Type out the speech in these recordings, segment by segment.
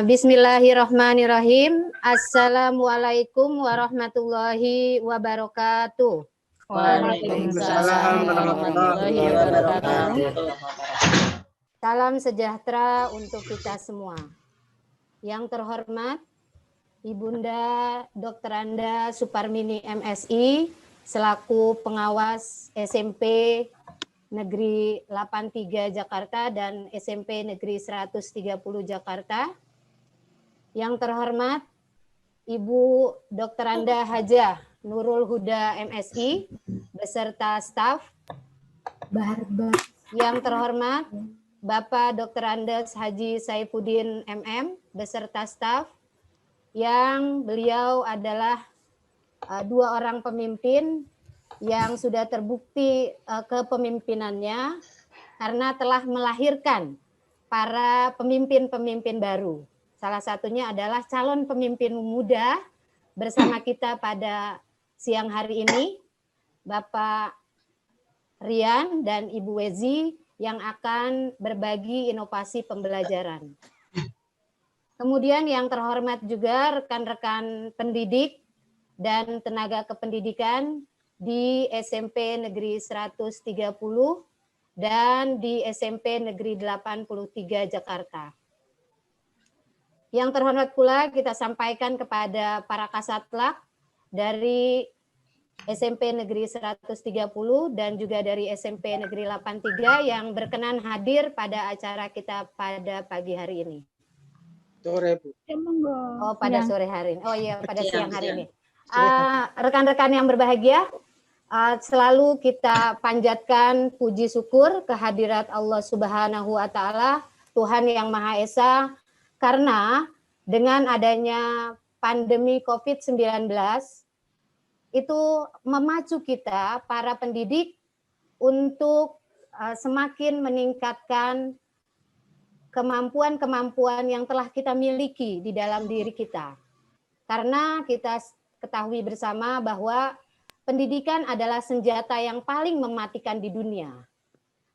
Bismillahirrahmanirrahim. Assalamualaikum warahmatullahi wabarakatuh. Waalaikumsalam warahmatullahi wabarakatuh. Salam sejahtera untuk kita semua. Yang terhormat Ibunda Dr. Anda Suparmini MSI selaku pengawas SMP Negeri 83 Jakarta dan SMP Negeri 130 Jakarta. Yang terhormat Ibu Dr. Anda Hajah Nurul Huda MSI beserta staf. Yang terhormat Bapak Dr. Andes Haji Saifuddin MM beserta staf, yang beliau adalah dua orang pemimpin yang sudah terbukti kepemimpinannya karena telah melahirkan para pemimpin-pemimpin baru. Salah satunya adalah calon pemimpin muda bersama kita pada siang hari ini, Bapak Rian dan Ibu Wezi yang akan berbagi inovasi pembelajaran. Kemudian yang terhormat juga rekan-rekan pendidik dan tenaga kependidikan di SMP Negeri 130 dan di SMP Negeri 83 Jakarta. Yang terhormat pula kita sampaikan kepada para kasatlak dari SMP Negeri 130 dan juga dari SMP Negeri 83 yang berkenan hadir pada acara kita pada pagi hari ini. Sore, Bu. Oh, pada sore hari ini. Oh iya, pada siang hari ini. Rekan-rekan yang berbahagia, selalu kita panjatkan puji syukur kehadirat Allah Subhanahu wa Ta'ala, Tuhan yang Maha Esa, karena dengan adanya pandemi COVID-19 itu memacu kita para pendidik untuk semakin meningkatkan kemampuan-kemampuan yang telah kita miliki di dalam diri kita. Karena kita ketahui bersama bahwa pendidikan adalah senjata yang paling mematikan di dunia.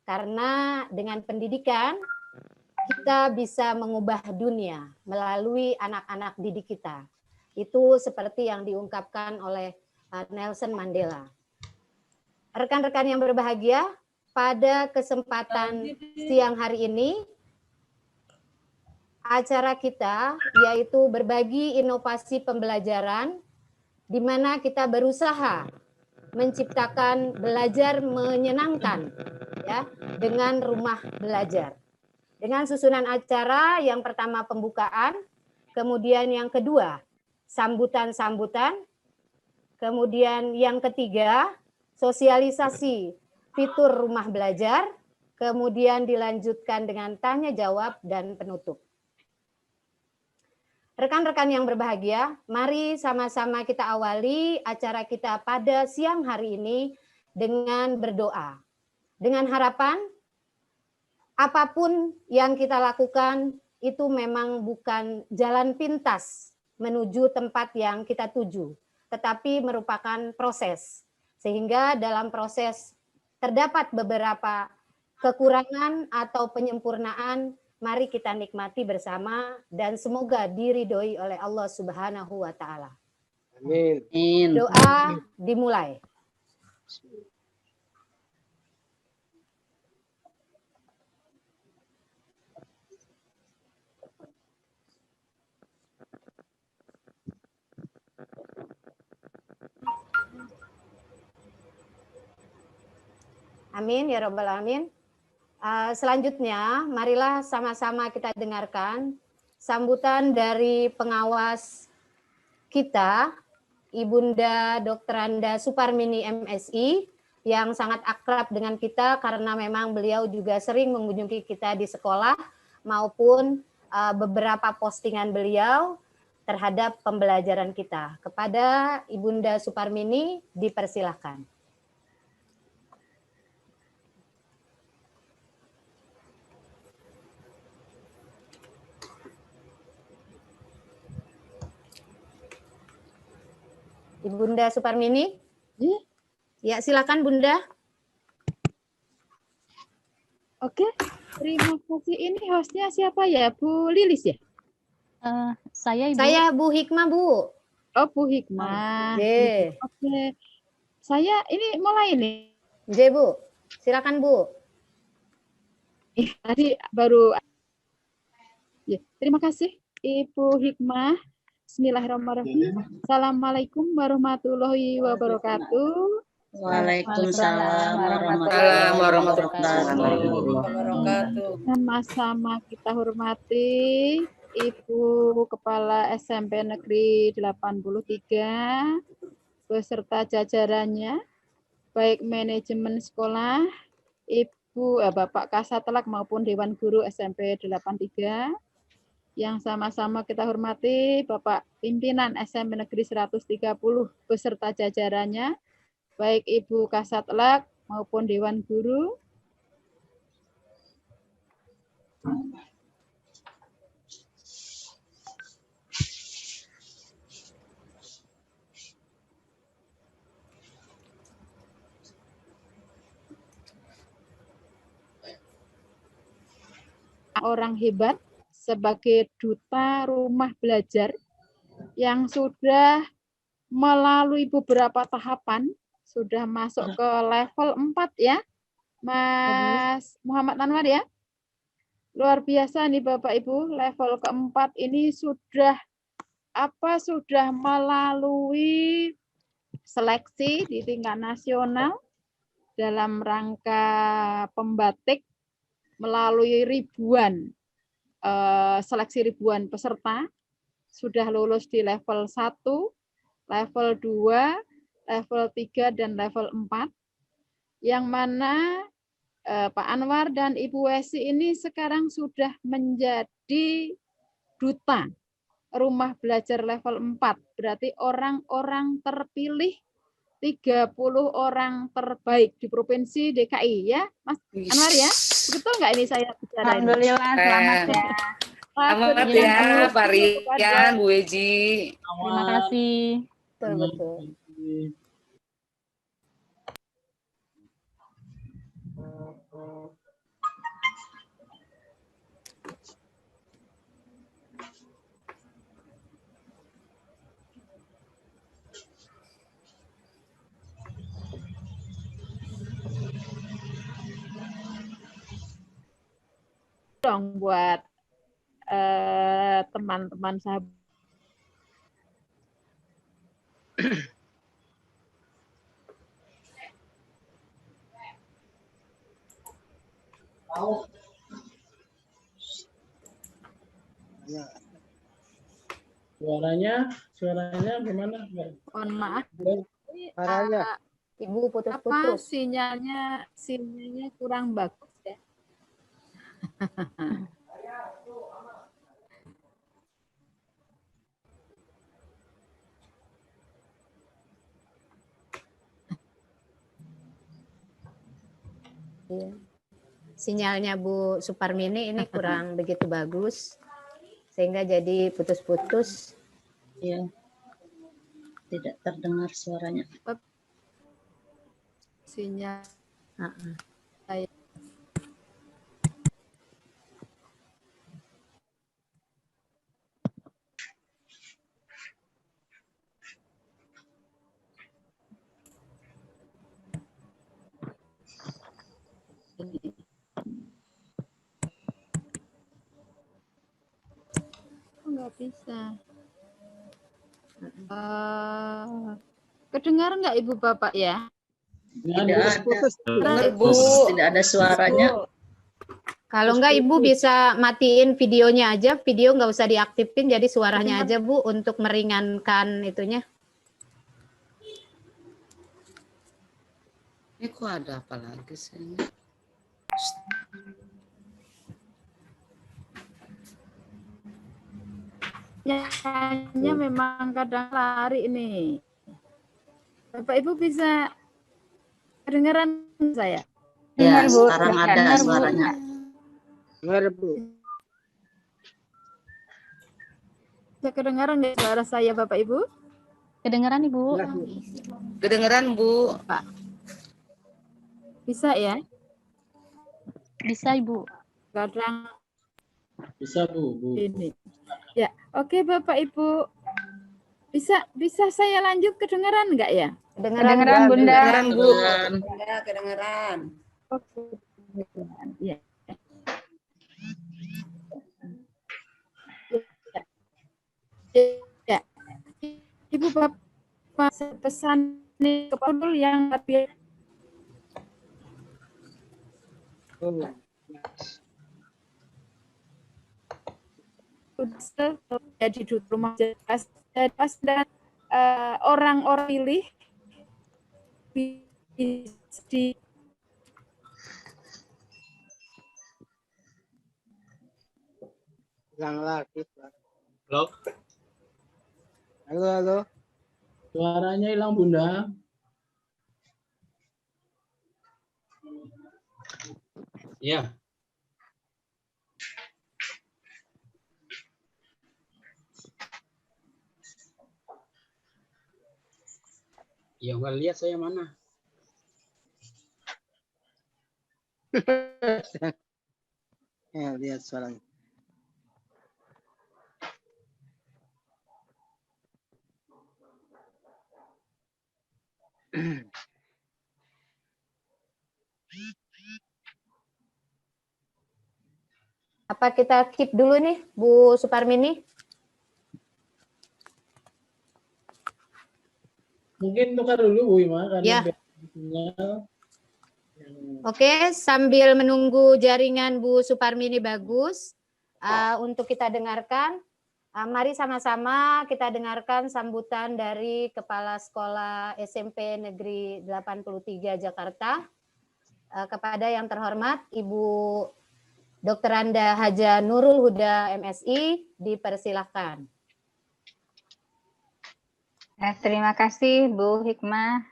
Karena dengan pendidikan kita bisa mengubah dunia melalui anak-anak didik kita. Itu seperti yang diungkapkan oleh Nelson Mandela. Rekan-rekan yang berbahagia, pada kesempatan siang hari ini, acara kita yaitu berbagi inovasi pembelajaran, di mana kita berusaha menciptakan belajar menyenangkan, ya, dengan rumah belajar. Dengan susunan acara, yang pertama pembukaan, kemudian yang kedua sambutan-sambutan, kemudian yang ketiga sosialisasi fitur rumah belajar, kemudian dilanjutkan dengan tanya jawab dan penutup. Rekan-rekan yang berbahagia, mari sama-sama kita awali acara kita pada siang hari ini dengan berdoa. Dengan harapan apapun yang kita lakukan itu memang bukan jalan pintas menuju tempat yang kita tuju, tetapi merupakan proses. Sehingga dalam proses terdapat beberapa kekurangan atau penyempurnaan, mari kita nikmati bersama dan semoga diridhoi oleh Allah Subhanahu wa Ta'ala. Amin. Doa dimulai. Amin ya Rabbal Alamin. Selanjutnya, marilah sama-sama kita dengarkan sambutan dari pengawas kita, Ibunda Dr. Anda Suparmini MSI, yang sangat akrab dengan kita karena memang beliau juga sering mengunjungi kita di sekolah maupun beberapa postingan beliau terhadap pembelajaran kita. Kepada Ibunda Suparmini, dipersilahkan. Bunda Suparmini? Ya, silakan Bunda. Oke, terima kasih. Ini hostnya siapa ya? Bu Lilis ya? Saya Ibu. Saya Bu Hikmah, Bu. Oh, Bu Hikmah. Oke. Oke. Saya ini mulai nih. Oke, Bu. Silakan, Bu. Tadi baru. Ya, terima kasih Ibu Hikmah. Bismillahirrahmanirrahim. Assalamualaikum warahmatullahi wabarakatuh. Waalaikumsalam warahmatullahi wabarakatuh. Sama-sama kita hormati Ibu Kepala SMP Negeri 83 beserta jajarannya, baik manajemen sekolah, Bapak Kasatelak maupun Dewan Guru SMP 83, yang sama-sama kita hormati Bapak Pimpinan SMP Negeri 130 beserta jajarannya, baik Ibu Kasatelak maupun Dewan Guru. Orang hebat sebagai duta rumah belajar yang sudah melalui beberapa tahapan, sudah masuk ke level 4 ya, Mas Muhammad Anwar ya. Luar biasa nih Bapak Ibu, level keempat ini sudah melalui seleksi di tingkat nasional dalam rangka pembatik melalui seleksi ribuan peserta, sudah lulus di level 1, level 2, level 3, dan level 4, yang mana Pak Anwar dan Ibu Wesi ini sekarang sudah menjadi duta rumah belajar level 4, berarti orang-orang terpilih 30 orang terbaik di Provinsi DKI ya, Mas Anwar ya. Betul nggak ini saya bicara? Alhamdulillah, selamat ya. Selamat ya, Pak Rian, Bu Eji. Terima kasih. Betul. Dong buat teman-teman sahabat. Suaranya gimana? Mohon maaf. Suaranya. Ibu putus-putus. Sinyalnya kurang bagus ya. Iya. Sinyalnya Bu Suparmini ini kurang begitu bagus, sehingga jadi putus-putus. Iya. Tidak terdengar suaranya. Sinyal saya. Nggak bisa. Kedengar nggak Ibu Bapak ya? Tidak ada suaranya. Kalau enggak Ibu bisa matiin videonya aja, video nggak usah diaktifin, jadi suaranya aja Bu untuk meringankan itunya. Ini kok ada apa lagi sih? Sinyalnya memang kadang lari ini. Bapak Ibu bisa kedengaran saya? Ya, sekarang ada suaranya. Dengar, Bu. Bisa kedengaran nggak suara saya Bapak Ibu? Kedengaran Ibu? Kedengeran, Bu. Pak. Bisa ya? Bisa Ibu. Kadang Bisa, Bu. ini. Ya, oke Bapak Ibu. Bisa saya lanjut, kedengaran enggak ya? Kedengeran, Bunda. Kedengeran, Bu. Kedengeran. Ya, kedengeran. Oke. Ya. Ya. Ibu Bapak pesan nih kepada yang lebih jadi di rumah jelas dan orang-orang pilih di Ulang lagi. Halo, Halo, halo. suaranya hilang Bunda. Iya. Ya nggak lihat saya mana. Ya, lihat suaranya. Apa kita keep dulu nih, Bu Suparmini? Mungkin tukar dulu Bu Ima karena Ya. sinyal. Oke, sambil menunggu jaringan Bu Suparmini bagus, untuk kita dengarkan, mari sama-sama kita dengarkan sambutan dari Kepala Sekolah SMP Negeri 83 Jakarta, kepada yang terhormat Ibu Dr. Anda Haja Nurul Huda MSI, dipersilahkan. Terima kasih Bu Hikmah.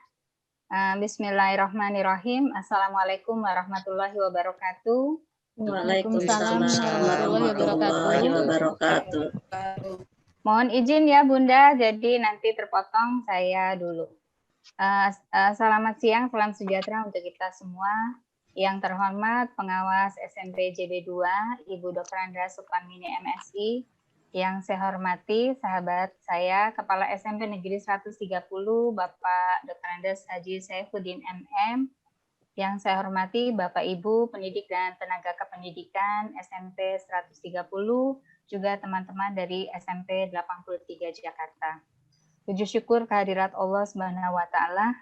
Bismillahirrahmanirrahim. Assalamualaikum warahmatullahi wabarakatuh. Waalaikumsalam warahmatullahi wabarakatuh. Mohon izin ya Bunda, jadi nanti terpotong saya dulu. Selamat siang, salam sejahtera untuk kita semua. Yang terhormat pengawas SMP JB2, Ibu Dr. Andra Suparmini MSI. Yang saya hormati sahabat saya, Kepala SMP Negeri 130, Bapak Dr. Andes Haji Saifuddin MM. Yang saya hormati Bapak Ibu pendidik dan tenaga kependidikan SMP 130, juga teman-teman dari SMP 83 Jakarta. Puji syukur kehadirat Allah Subhanahu wa Ta'ala,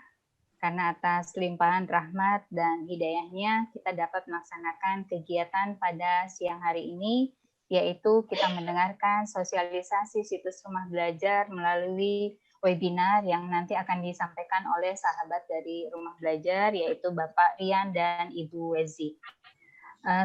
karena atas limpahan rahmat dan hidayahnya kita dapat melaksanakan kegiatan pada siang hari ini, yaitu kita mendengarkan sosialisasi situs rumah belajar melalui webinar yang nanti akan disampaikan oleh sahabat dari rumah belajar, yaitu Bapak Rian dan Ibu Wezi.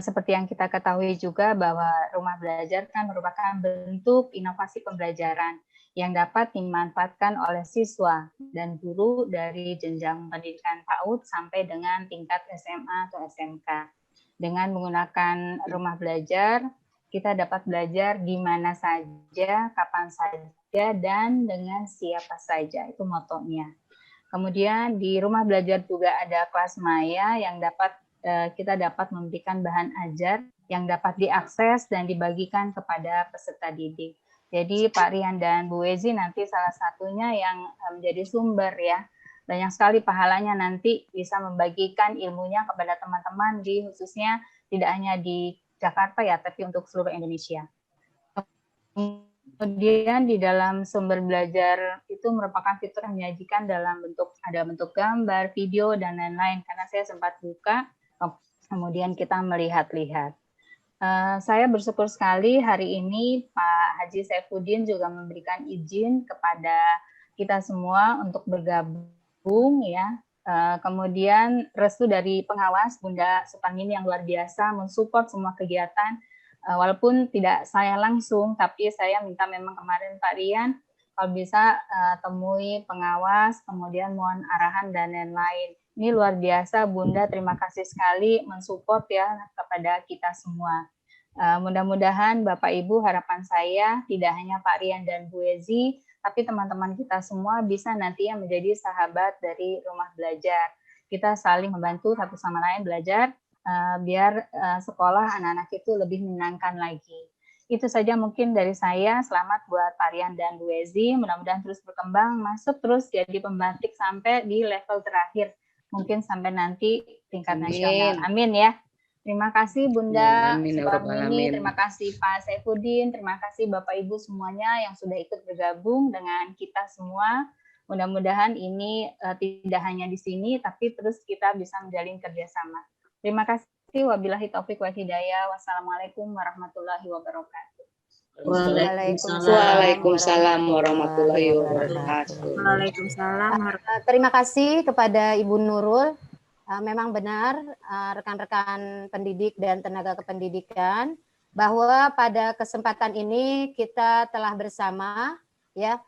Seperti yang kita ketahui juga bahwa rumah belajar kan merupakan bentuk inovasi pembelajaran yang dapat dimanfaatkan oleh siswa dan guru dari jenjang pendidikan PAUD sampai dengan tingkat SMA atau SMK. Dengan menggunakan rumah belajar, kita dapat belajar di mana saja, kapan saja, dan dengan siapa saja. Itu motonya. Kemudian di rumah belajar juga ada kelas maya yang dapat kita dapat memberikan bahan ajar yang dapat diakses dan dibagikan kepada peserta didik. Jadi Pak Rian dan Bu Wezi nanti salah satunya yang menjadi sumber ya. Banyak sekali pahalanya nanti bisa membagikan ilmunya kepada teman-teman di khususnya tidak hanya di Jakarta ya, tapi untuk seluruh Indonesia. Kemudian di dalam sumber belajar itu merupakan fitur yang menyajikan dalam bentuk gambar, video, dan lain-lain. Karena saya sempat buka, kemudian kita melihat-lihat. Saya bersyukur sekali hari ini Pak Haji Saifuddin juga memberikan izin kepada kita semua untuk bergabung ya. Kemudian restu dari pengawas Bunda Suparmini yang luar biasa mensupport semua kegiatan. Walaupun tidak saya langsung, tapi saya minta memang kemarin Pak Rian kalau bisa temui pengawas, kemudian mohon arahan dan lain-lain. Ini luar biasa Bunda, terima kasih sekali mensupport ya kepada kita semua. Mudah-mudahan Bapak Ibu harapan saya tidak hanya Pak Rian dan Bu Wezi, tapi teman-teman kita semua bisa nanti yang menjadi sahabat dari rumah belajar. Kita saling membantu satu sama lain belajar, biar sekolah anak-anak itu lebih menyenangkan lagi. Itu saja mungkin dari saya. Selamat buat Parian dan Bu Ezi. Mudah-mudahan terus berkembang, masuk terus jadi pembatik sampai di level terakhir. Mungkin sampai nanti tingkat nasional. Amin ya. Terima kasih Bunda Suparmini, terima kasih Pak Saifuddin, terima kasih Bapak Ibu semuanya yang sudah ikut bergabung dengan kita semua. Mudah-mudahan ini tidak hanya di sini, tapi terus kita bisa menjalin kerjasama. Terima kasih. Wabillahi taufik wal hidayah. Wassalamualaikum warahmatullahi wabarakatuh. Waalaikumsalam warahmatullahi wabarakatuh. Waalaikumsalam. Terima kasih kepada Ibu Nurul. Memang benar rekan-rekan pendidik dan tenaga kependidikan bahwa pada kesempatan ini kita telah bersama ya.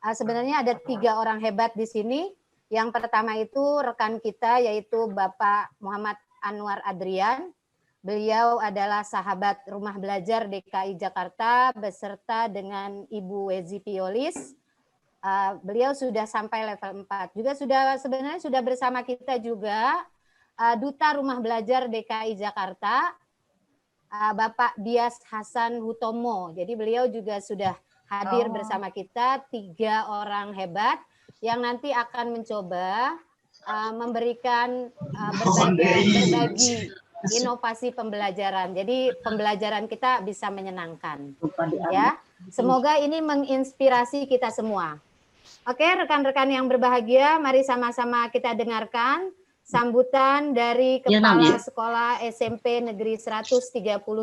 Sebenarnya ada 3 orang hebat di sini. Yang pertama itu rekan kita yaitu Bapak Muhammad Anwar Adrian. Beliau adalah sahabat Rumah Belajar DKI Jakarta beserta dengan Ibu Wezi Piolis. Beliau sudah sampai level 4. Juga sebenarnya sudah bersama kita juga Duta Rumah Belajar DKI Jakarta, Bapak Dias Hasan Hutomo. Jadi beliau juga sudah hadir bersama kita, 3 orang hebat yang nanti akan mencoba memberikan berbagi inovasi pembelajaran. Jadi pembelajaran kita bisa menyenangkan. Ya, semoga ini menginspirasi kita semua. Oke, rekan-rekan yang berbahagia, mari sama-sama kita dengarkan sambutan dari Kepala Sekolah SMP Negeri 130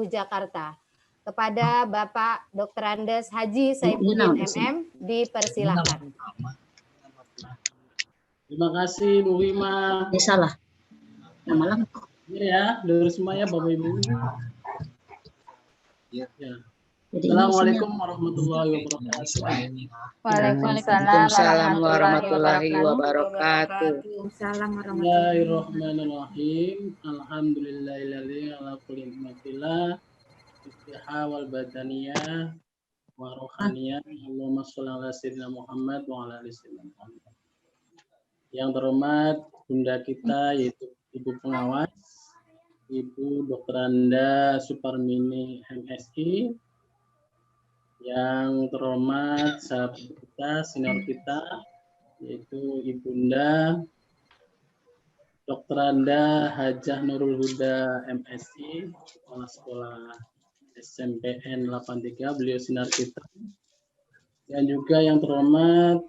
Jakarta kepada Bapak Dr. Andes Haji Saifuddin MM. Dipersilakan. Terima kasih Bu Wima. Salah. Nama lengkap. Ya, dulu semuanya Bapak Ibu. Ya. Assalamualaikum warahmatullahi wabarakatuh. Waalaikumsalam warahmatullahi wabarakatuh. Bismillahirrahmanirrahim. Alhamdulillahilladzi ala kulli nikmatillah istiha wal badaniyah wa rohaniyah. Allahumma sholli ala sayyidina Muhammad wa ala ali sayyidina Muhammad. Yang terhormat Bunda kita yaitu Ibu Pengawas, Ibu Dr. Anda Suparmini MSI. Yang terhormat sahabat kita, senior kita, yaitu Ibunda Dr. Anda Hajah Nurul Huda MSI, Kepala Sekolah SMPN 83, beliau senior kita. Dan juga yang terhormat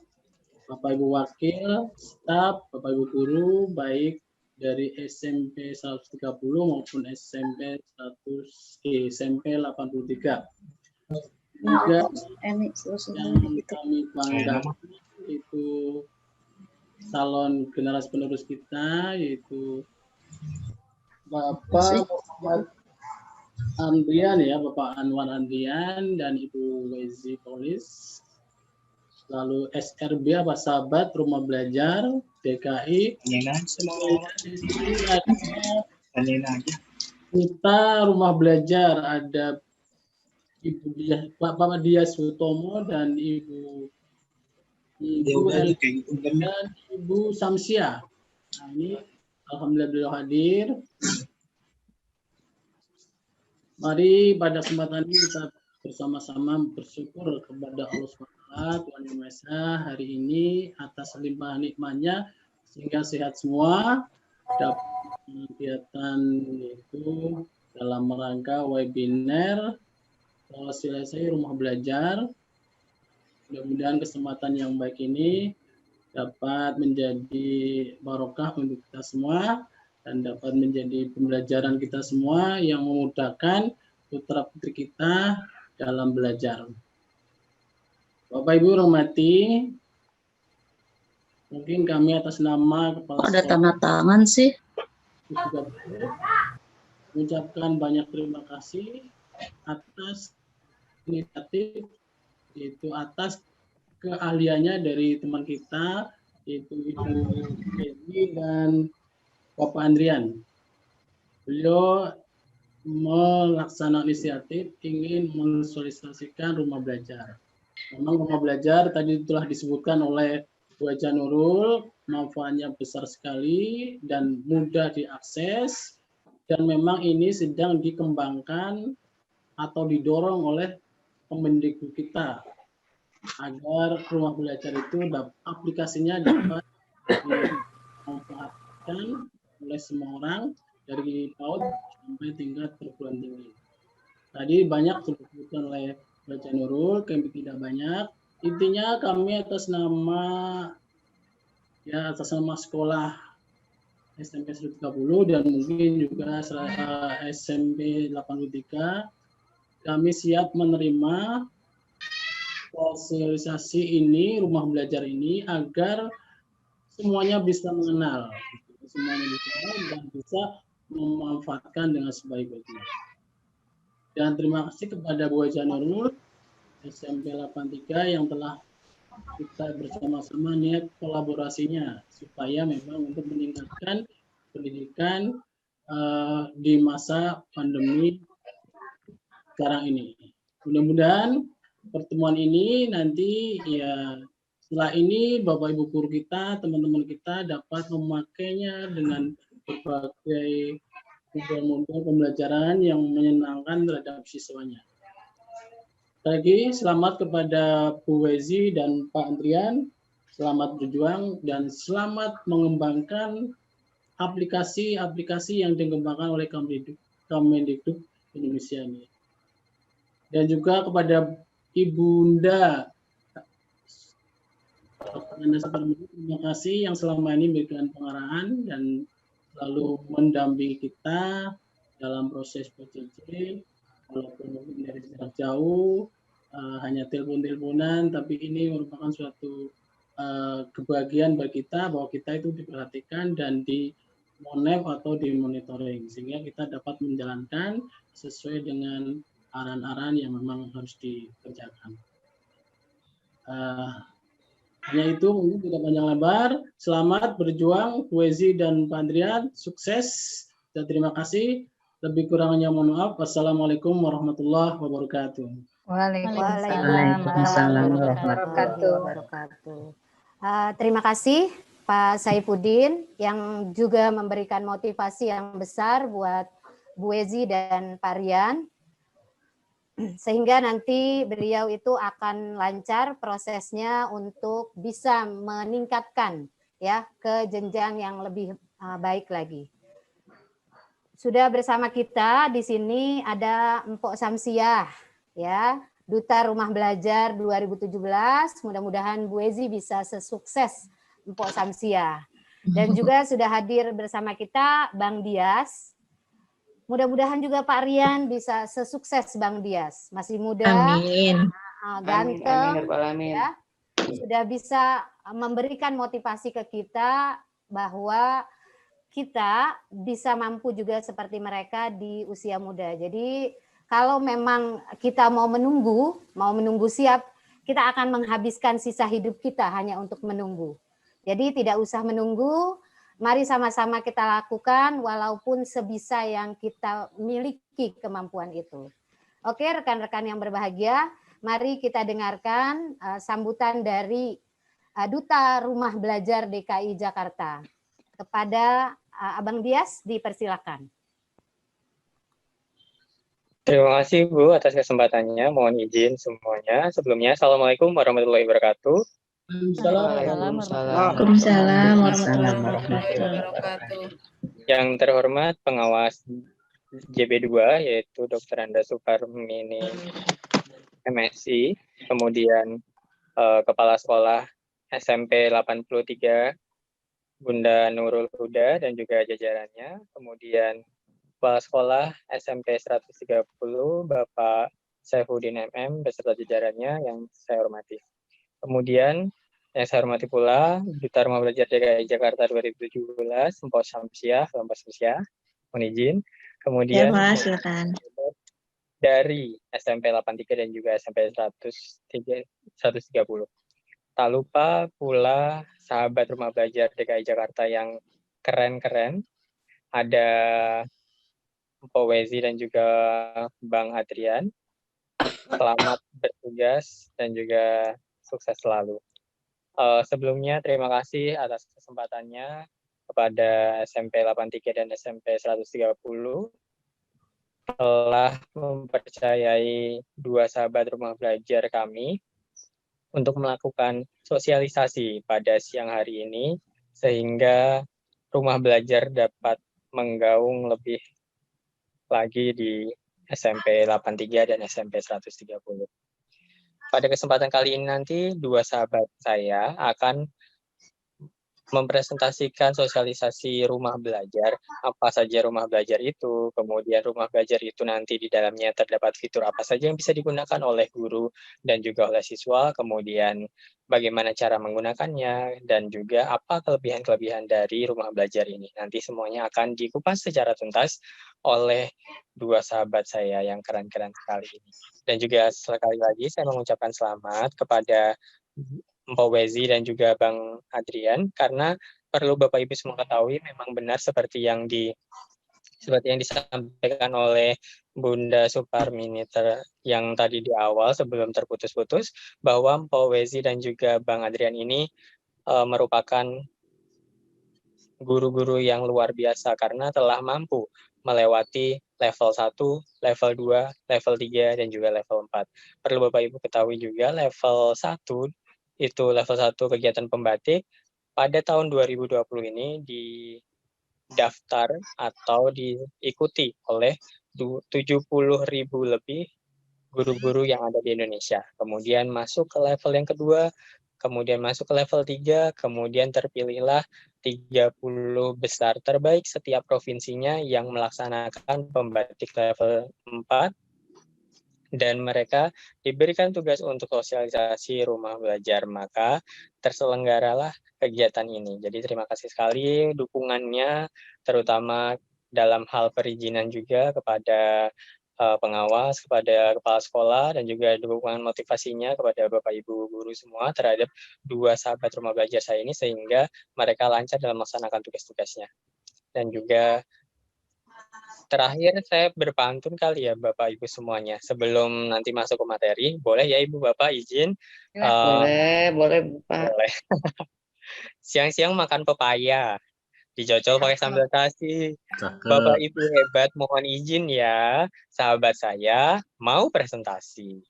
Bapak Ibu Wakil, staf, Bapak Ibu Guru, baik dari SMP 130 maupun SMP 83. Juga yang kami banggakan itu calon generasi penerus kita yaitu Bapak Muhammad Andrian ya, Bapak Anwar Andrian dan Ibu Wezi Polis, lalu SRB apa sahabat Rumah Belajar DKI. Kita Rumah Belajar ada Ibu Dias, Bapak Dias Hutomo dan Ibu dan Ibu Samsia. Nah, ini alhamdulillah beliau hadir. Mari pada kesempatan ini kita bersama-sama bersyukur kepada Allah SWT Tuhan Yang Maha Esa hari ini atas limpahan nikmatnya sehingga sehat semua. Dapat kegiatan itu dalam rangka webinar sosialisasi Rumah Belajar. Mudah-mudahan kesempatan yang baik ini dapat menjadi barokah untuk kita semua dan dapat menjadi pembelajaran kita semua yang memudahkan putra-putri kita dalam belajar. Bapak Ibu hormati, mungkin kami atas nama Kepala Ada tanda tangan sih. Mengucapkan banyak terima kasih atas inisiatif, yaitu atas keahliannya dari teman kita, yaitu Ibu Edi dan Bapak Andrian. Beliau melaksanakan inisiatif ingin mensosialisasikan Rumah Belajar. Memang Rumah Belajar tadi telah disebutkan oleh Bu Haja Nurul, manfaatnya besar sekali dan mudah diakses, dan memang ini sedang dikembangkan atau didorong oleh Kemendikbud kita agar rumah belajar itu aplikasinya dapat dimanfaatkan oleh semua orang dari PAUD sampai tingkat perguruan tinggi. Tadi banyak disebutkan oleh Baca Nurul, kami tidak banyak. Intinya kami atas nama sekolah SMP 130 dan mungkin juga SMP 83, kami siap menerima sosialisasi ini, rumah belajar ini, agar semuanya bisa mengenal, semuanya bisa dan bisa memanfaatkan dengan sebaik-baiknya. Dan terima kasih kepada Bu Haja Nurul SMP 83 yang telah kita bersama-sama niat kolaborasinya supaya memang untuk meningkatkan pendidikan di masa pandemi sekarang ini. Mudah-mudahan pertemuan ini nanti ya setelah ini Bapak Ibu guru kita, teman-teman kita dapat memakainya dengan berbagai model pembelajaran yang menyenangkan terhadap siswanya. Lagi selamat kepada Bu Wezi dan Pak Andrian, selamat berjuang dan selamat mengembangkan aplikasi-aplikasi yang dikembangkan oleh Kemendikbud Indonesia ini. Dan juga kepada Ibunda terima kasih yang selama ini memberikan pengarahan dan selalu mendampingi kita dalam proses PJJ, walaupun mungkin dari jarak jauh, hanya telepon-teleponan, tapi ini merupakan suatu kebahagiaan bagi kita bahwa kita itu diperhatikan dan di-monitor atau di-monitoring, sehingga kita dapat menjalankan sesuai dengan arahan-arahan yang memang harus dikerjakan. Hanya itu, mungkin tidak panjang lebar. Selamat berjuang, Bu Wezi dan Pak Andrian. Sukses dan terima kasih. Lebih kurangnya mohon maaf. Wassalamualaikum warahmatullahi wabarakatuh. Waalaikumsalam warahmatullahi wabarakatuh. Terima kasih Pak Saifuddin yang juga memberikan motivasi yang besar buat Bu Wezi dan Pak Rian. Sehingga nanti beliau itu akan lancar prosesnya untuk bisa meningkatkan ya ke jenjang yang lebih baik lagi. Sudah bersama kita di sini ada Mpok Samsiah ya, Duta Rumah Belajar 2017. Mudah-mudahan Bu Wezi bisa sesukses Mpok Samsiah. Dan juga sudah hadir bersama kita Bang Dias. Mudah-mudahan juga Pak Rian bisa sesukses Bang Dias. Masih muda, ganteng, amin. Ya, sudah bisa memberikan motivasi ke kita bahwa kita bisa mampu juga seperti mereka di usia muda. Jadi kalau memang kita mau menunggu siap, kita akan menghabiskan sisa hidup kita hanya untuk menunggu. Jadi tidak usah menunggu. Mari sama-sama kita lakukan walaupun sebisa yang kita miliki kemampuan itu. Oke, rekan-rekan yang berbahagia, mari kita dengarkan sambutan dari Duta Rumah Belajar DKI Jakarta. Kepada Abang Dias, dipersilakan. Terima kasih Bu atas kesempatannya. Mohon izin semuanya. Sebelumnya, Assalamualaikum warahmatullahi wabarakatuh. Waalaikumsalam warahmatullahi wabarakatuh. Yang terhormat pengawas JB2 yaitu Dr. Anda Suparmini MSI, kemudian Kepala Sekolah SMP 83 Bunda Nurul Huda dan juga jajarannya, kemudian Kepala Sekolah SMP 130 Bapak Saifuddin MM beserta jajarannya yang saya hormati. Kemudian yang saya hormati pula Duta Rumah Belajar DKI Jakarta 2017, Mpok Samsiah, mohon izin. Kemudian ya, silakan. Dari SMP 83 dan juga SMP 130. Tak lupa pula sahabat Rumah Belajar DKI Jakarta yang keren-keren. Ada Mpok Wezi dan juga Bang Adrian. Selamat bertugas dan juga sukses selalu. Sebelumnya terima kasih atas kesempatannya kepada SMP 83 dan SMP 130. telah mempercayai dua sahabat rumah belajar kami untuk melakukan sosialisasi pada siang hari ini, sehingga rumah belajar dapat menggaung lebih lagi di SMP 83 dan SMP 130. Pada kesempatan kali ini nanti, dua sahabat saya akan mempresentasikan sosialisasi rumah belajar, apa saja rumah belajar itu, kemudian rumah belajar itu nanti di dalamnya terdapat fitur apa saja yang bisa digunakan oleh guru dan juga oleh siswa, kemudian bagaimana cara menggunakannya, dan juga apa kelebihan-kelebihan dari rumah belajar ini. Nanti semuanya akan dikupas secara tuntas oleh dua sahabat saya yang keren-keren sekali ini. Dan juga sekali lagi saya mengucapkan selamat kepada Mpok Wezi dan juga Bang Adrian, karena perlu Bapak Ibu semua ketahui memang benar seperti yang disampaikan oleh Bunda Suparmini yang tadi di awal sebelum terputus-putus, bahwa Mpok Wezi dan juga Bang Adrian ini merupakan guru-guru yang luar biasa karena telah mampu melewati level 1, level 2, level 3, dan juga level 4. Perlu Bapak Ibu ketahui juga level 1 itu level 1 kegiatan pembatik pada tahun 2020 ini didaftar atau diikuti oleh 70.000 lebih guru-guru yang ada di Indonesia. Kemudian masuk ke level yang kedua, kemudian masuk ke level 3, kemudian terpilihlah 30 besar terbaik setiap provinsinya yang melaksanakan pembatik level 4, dan mereka diberikan tugas untuk sosialisasi rumah belajar, maka terselenggaralah kegiatan ini. Jadi terima kasih sekali dukungannya, terutama dalam hal perizinan juga kepada pengawas, kepada kepala sekolah, dan juga dukungan motivasinya kepada Bapak Ibu guru semua terhadap dua sahabat rumah belajar saya ini, sehingga mereka lancar dalam melaksanakan tugas-tugasnya. Dan juga terakhir saya berpantun kali ya Bapak Ibu semuanya. Sebelum nanti masuk ke materi, boleh ya Ibu Bapak izin? Boleh Pak. Boleh. Siang-siang makan pepaya, dicocol pakai sambal terasi. Bapak Ibu hebat, mohon izin ya, sahabat saya mau presentasi.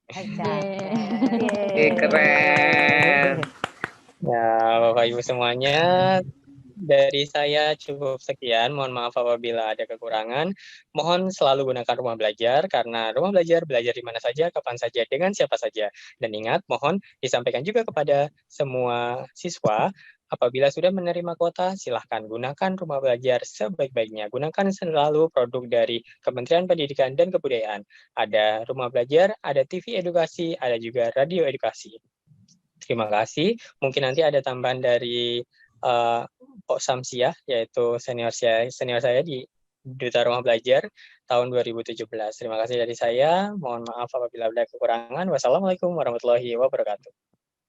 Keren. Ya, Bapak Ibu semuanya, dari saya cukup sekian. Mohon maaf apabila ada kekurangan. Mohon selalu gunakan rumah belajar, karena rumah belajar di mana saja, kapan saja, dengan siapa saja. Dan ingat, mohon disampaikan juga kepada semua siswa, apabila sudah menerima kuota, silahkan gunakan rumah belajar sebaik-baiknya. Gunakan selalu produk dari Kementerian Pendidikan dan Kebudayaan. Ada rumah belajar, ada TV edukasi, ada juga radio edukasi. Terima kasih. Mungkin nanti ada tambahan dari Pak Samsiah, yaitu senior saya di Duta Rumah Belajar tahun 2017. Terima kasih dari saya. Mohon maaf apabila ada kekurangan. Wassalamualaikum warahmatullahi wabarakatuh.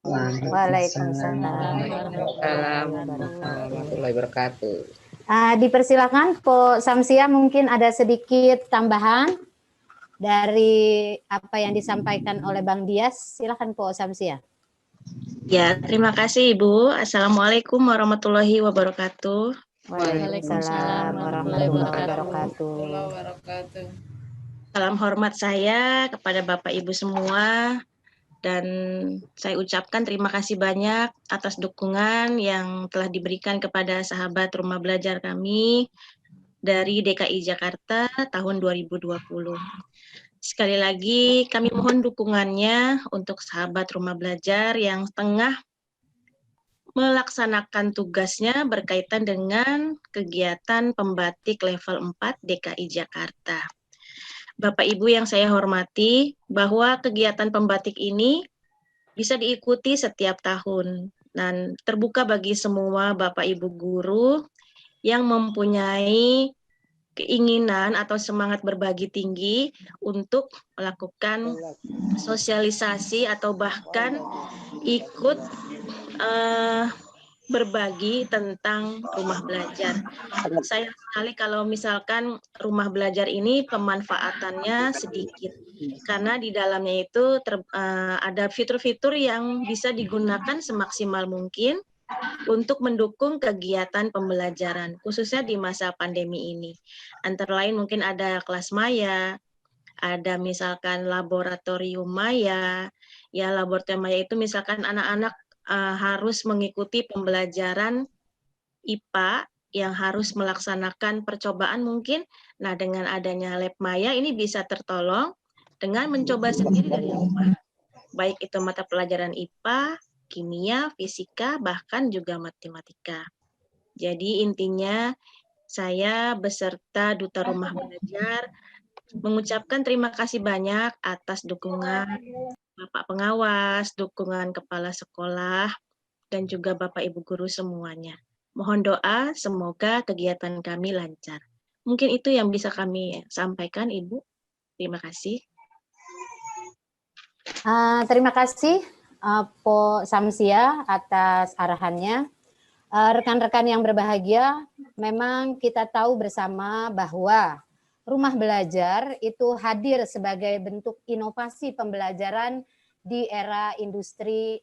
Waalaikumsalam warahmatullahi wabarakatuh. Dipersilakan Pak Samsiah, mungkin ada sedikit tambahan dari apa yang disampaikan oleh Bang Dias. Silakan Pak Samsiah. Ya, terima kasih Ibu. Assalamualaikum warahmatullahi wabarakatuh. Waalaikumsalam warahmatullahi wabarakatuh. Salam hormat saya kepada Bapak Ibu semua, dan saya ucapkan terima kasih banyak atas dukungan yang telah diberikan kepada sahabat rumah belajar kami dari DKI Jakarta tahun 2020. Sekali lagi kami mohon dukungannya untuk sahabat rumah belajar yang tengah melaksanakan tugasnya berkaitan dengan kegiatan pembatik level 4 DKI Jakarta. Bapak Ibu yang saya hormati, bahwa kegiatan pembatik ini bisa diikuti setiap tahun dan terbuka bagi semua Bapak Ibu guru yang mempunyai keinginan atau semangat berbagi tinggi untuk melakukan sosialisasi atau bahkan ikut berbagi tentang rumah belajar. Sayang sekali kalau misalkan rumah belajar ini pemanfaatannya sedikit, karena di dalamnya itu ada fitur-fitur yang bisa digunakan semaksimal mungkin untuk mendukung kegiatan pembelajaran, khususnya di masa pandemi ini. Antara lain mungkin ada kelas maya, ada misalkan laboratorium maya. Ya, laboratorium maya itu misalkan anak-anak harus mengikuti pembelajaran IPA yang harus melaksanakan percobaan mungkin. Nah, dengan adanya lab maya ini bisa tertolong dengan mencoba sendiri dari rumah. Baik itu mata pelajaran IPA, kimia, fisika, bahkan juga matematika. Jadi intinya saya beserta Duta Rumah Belajar mengucapkan terima kasih banyak atas dukungan Bapak Pengawas, dukungan Kepala Sekolah, dan juga Bapak Ibu Guru semuanya. Mohon doa, semoga kegiatan kami lancar. Mungkin itu yang bisa kami sampaikan, Ibu. Terima kasih. Terima kasih Po Samsia atas arahannya. Rekan-rekan yang berbahagia, memang kita tahu bersama bahwa rumah belajar itu hadir sebagai bentuk inovasi pembelajaran di era industri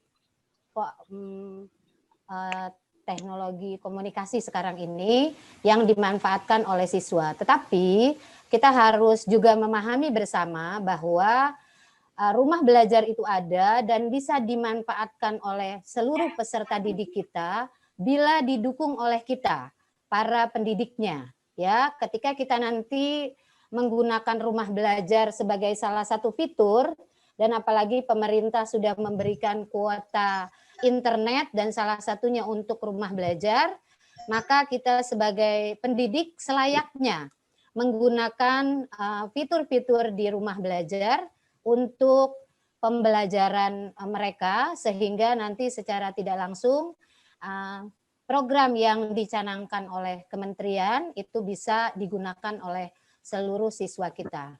teknologi komunikasi sekarang ini yang dimanfaatkan oleh siswa. Tetapi kita harus juga memahami bersama bahwa rumah belajar itu ada dan bisa dimanfaatkan oleh seluruh peserta didik kita bila didukung oleh kita, para pendidiknya. Ya, ketika kita nanti menggunakan rumah belajar sebagai salah satu fitur, dan apalagi pemerintah sudah memberikan kuota internet dan salah satunya untuk rumah belajar, maka kita sebagai pendidik selayaknya menggunakan fitur-fitur di rumah belajar untuk pembelajaran mereka, sehingga nanti secara tidak langsung program yang dicanangkan oleh kementerian itu bisa digunakan oleh seluruh siswa kita.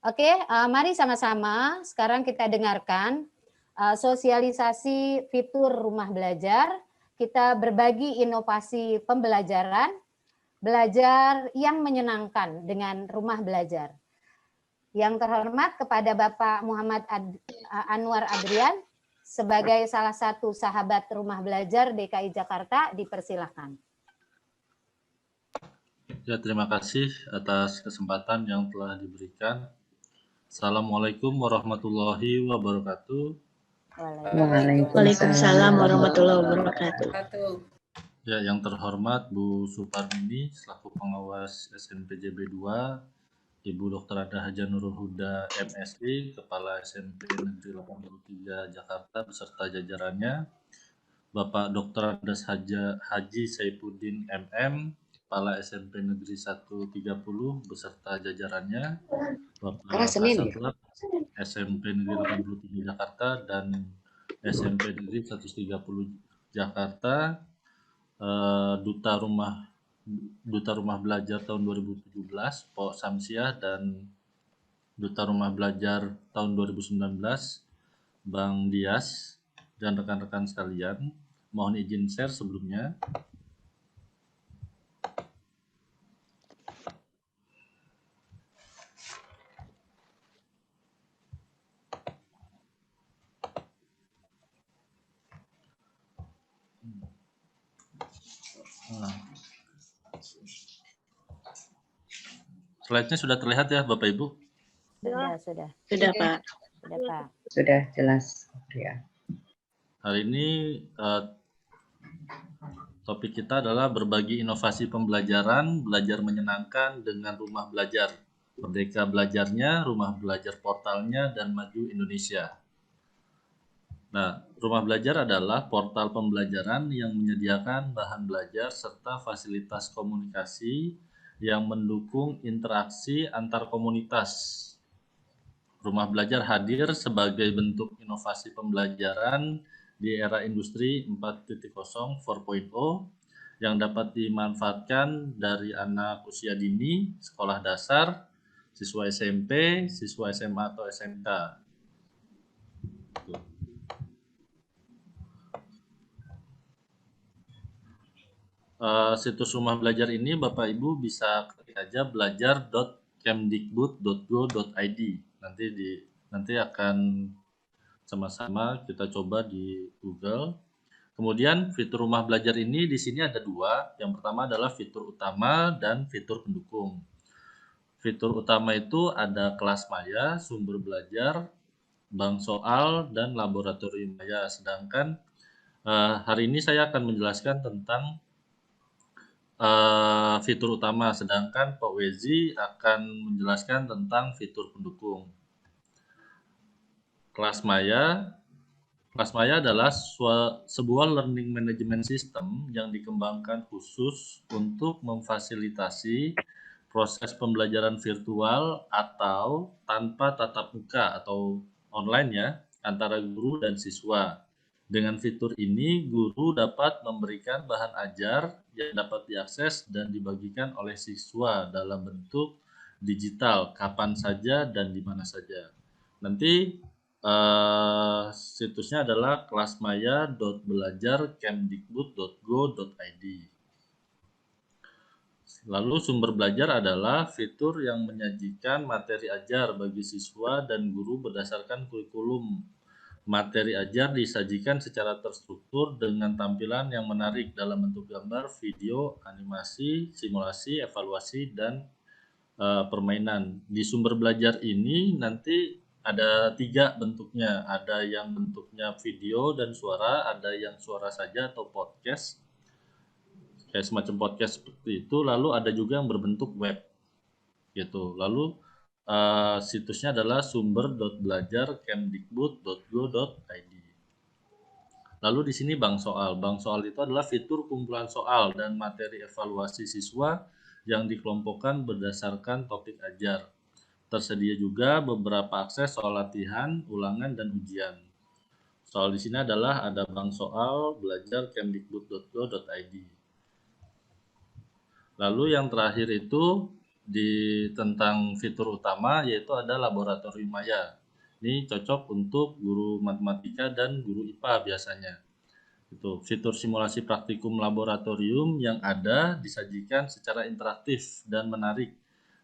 Oke, mari sama-sama sekarang kita dengarkan sosialisasi fitur rumah belajar. Kita berbagi inovasi pembelajaran, belajar yang menyenangkan dengan rumah belajar. Yang terhormat kepada Bapak Muhammad Anwar Adrian sebagai salah satu sahabat rumah belajar DKI Jakarta, dipersilakan. Ya, terima kasih atas kesempatan yang telah diberikan. Assalamualaikum warahmatullahi wabarakatuh. Waalaikumsalam warahmatullahi wabarakatuh. Ya, yang terhormat Bu Suparmini selaku pengawas SMPJB 2, Ibu Dr. Ada Haja Nurul Huda MSI, Kepala SMP Negeri 83 Jakarta beserta jajarannya, Bapak Dr. Andes Haji Saifuddin MM, Kepala SMP Negeri 130 beserta jajarannya, Bapak Kasatlan SMP Negeri 83 Jakarta dan SMP Negeri 130 Jakarta, Duta Rumah Belajar tahun 2017 Po Samsiah dan Duta Rumah Belajar tahun 2019 Bang Dias dan rekan-rekan sekalian, mohon izin share sebelumnya. Slide-nya sudah terlihat ya Bapak Ibu? Sudah. Sudah Pak. Sudah Pak. Sudah jelas ya. Hari ini topik kita adalah berbagi inovasi pembelajaran, belajar menyenangkan dengan rumah belajar. Merdeka belajarnya, rumah belajar portalnya, dan maju Indonesia. Nah, rumah belajar adalah portal pembelajaran yang menyediakan bahan belajar serta fasilitas komunikasi yang mendukung interaksi antar komunitas. Rumah belajar hadir sebagai bentuk inovasi pembelajaran di era industri 4.0 4.0 yang dapat dimanfaatkan dari anak usia dini, sekolah dasar, siswa SMP, siswa SMA atau SMK. Situs rumah belajar ini Bapak Ibu bisa klik aja belajar.kemdikbud.go.id. Nanti akan sama-sama kita coba di Google. Kemudian fitur rumah belajar ini di sini ada dua. Yang pertama adalah fitur utama dan fitur pendukung. Fitur utama itu ada kelas maya, sumber belajar, bank soal, dan laboratorium maya. Sedangkan hari ini saya akan menjelaskan tentang fitur utama, sedangkan Pak Wezi akan menjelaskan tentang fitur pendukung. Kelas maya adalah sebuah learning management system yang dikembangkan khusus untuk memfasilitasi proses pembelajaran virtual atau tanpa tatap muka atau online ya, antara guru dan siswa. Dengan fitur ini, guru dapat memberikan bahan ajar yang dapat diakses dan dibagikan oleh siswa dalam bentuk digital kapan saja dan di mana saja. Nanti situsnya adalah kelasmaya.belajar.kemdikbud.go.id. Lalu sumber belajar adalah fitur yang menyajikan materi ajar bagi siswa dan guru berdasarkan kurikulum. Materi ajar disajikan secara terstruktur dengan tampilan yang menarik dalam bentuk gambar, video, animasi, simulasi, evaluasi, dan permainan. Di sumber belajar ini nanti ada 3 bentuknya. Ada yang bentuknya video dan suara, ada yang suara saja atau podcast, kayak semacam podcast seperti itu. Lalu ada juga yang berbentuk web, gitu. Lalu situsnya adalah sumber.belajar.kemdikbud.go.id. Lalu di sini bank soal. Bank soal itu adalah fitur kumpulan soal dan materi evaluasi siswa yang dikelompokkan berdasarkan topik ajar. Tersedia juga beberapa akses soal latihan, ulangan, dan ujian. Soal di sini adalah ada bank soal belajar.kemdikbud.go.id. Lalu yang terakhir itu tentang fitur utama, yaitu ada laboratorium maya. Ini cocok untuk guru matematika dan guru IPA biasanya. Itu fitur simulasi praktikum laboratorium yang ada disajikan secara interaktif dan menarik,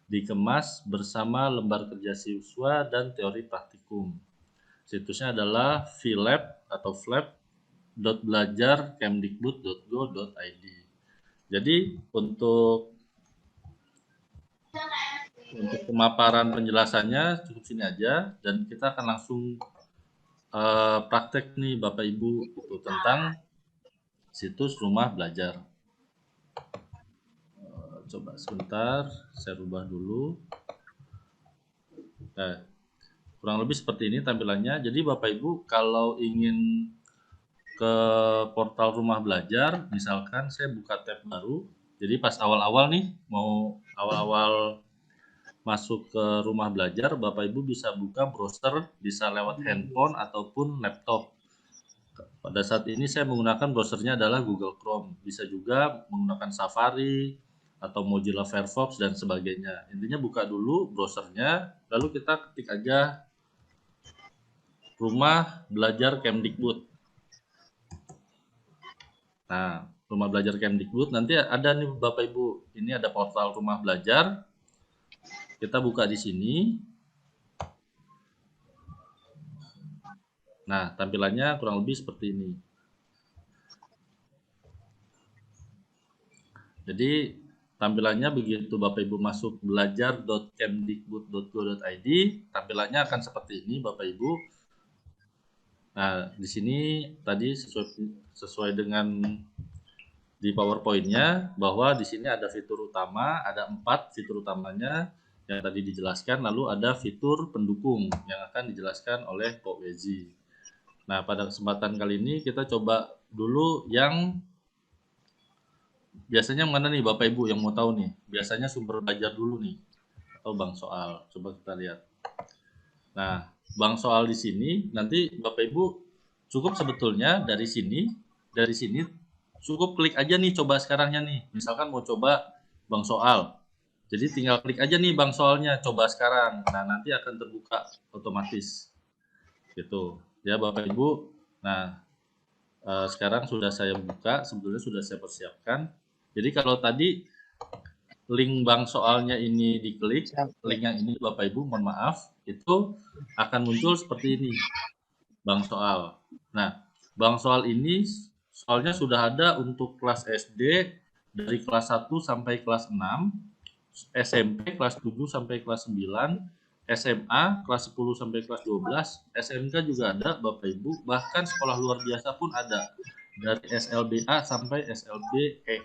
dikemas bersama lembar kerja siswa dan teori praktikum. Situsnya adalah flab atau flab.belajar.kemdikbud.go.id. Jadi untuk pemaparan penjelasannya cukup sini aja, dan kita akan langsung praktek nih Bapak Ibu itu tentang situs rumah belajar. Coba sebentar, saya rubah dulu. Nah, kurang lebih seperti ini tampilannya. Jadi Bapak Ibu kalau ingin ke portal rumah belajar, misalkan saya buka tab baru. Jadi pas awal-awal nih, mau awal-awal masuk ke rumah belajar, Bapak Ibu bisa buka browser, bisa lewat handphone ataupun laptop. Pada saat ini saya menggunakan browsernya adalah Google Chrome. Bisa juga menggunakan Safari atau Mozilla Firefox dan sebagainya. Intinya buka dulu browsernya, lalu kita ketik aja rumah belajar Kemdikbud. Nah, rumah belajar Kemdikbud nanti ada nih Bapak Ibu, ini ada portal rumah belajar. Kita buka di sini. Nah, tampilannya kurang lebih seperti ini. Jadi tampilannya begitu Bapak Ibu masuk belajar.kemdikbud.go.id, tampilannya akan seperti ini Bapak Ibu. Nah, di sini tadi sesuai dengan di PowerPoint-nya bahwa di sini ada fitur utama, ada 4 fitur utamanya yang tadi dijelaskan, lalu ada fitur pendukung yang akan dijelaskan oleh Pak Wezi. Nah, pada kesempatan kali ini kita coba dulu yang biasanya mana nih Bapak Ibu yang mau tahu nih? Biasanya sumber belajar dulu nih atau bank soal. Coba kita lihat. Nah, bank soal di sini nanti Bapak Ibu cukup sebetulnya dari sini cukup klik aja nih coba sekarangnya nih. Misalkan mau coba bank soal. Jadi tinggal klik aja nih bank soalnya coba sekarang. Nah, nanti akan terbuka otomatis. Gitu. Ya Bapak Ibu. Nah, sekarang sudah saya buka, sebetulnya sudah saya persiapkan. Jadi kalau tadi link bank soalnya ini diklik, link yang ini Bapak Ibu mohon maaf, itu akan muncul seperti ini, bank soal. Nah, bank soal ini soalnya sudah ada untuk kelas SD dari kelas 1 sampai kelas 6, SMP kelas 7 sampai kelas 9, SMA kelas 10 sampai kelas 12, SMK juga ada Bapak Ibu, bahkan sekolah luar biasa pun ada dari SLBA sampai SLBE.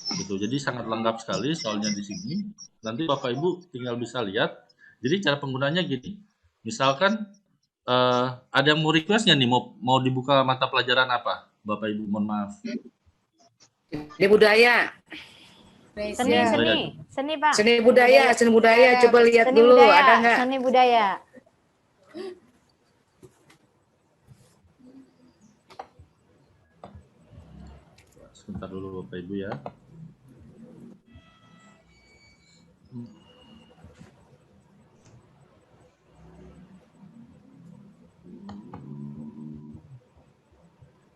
Gitu. Jadi sangat lengkap sekali soalnya di sini. Nanti Bapak Ibu tinggal bisa lihat. Jadi cara penggunanya gini. Misalkan ada yang mau request nggak nih mau dibuka mata pelajaran apa? Bapak Ibu mohon maaf. Di budaya. Seni, Pak. Seni budaya. Coba lihat Seni dulu, budaya, ada nggak? Seni budaya. Sebentar dulu Bapak Ibu ya.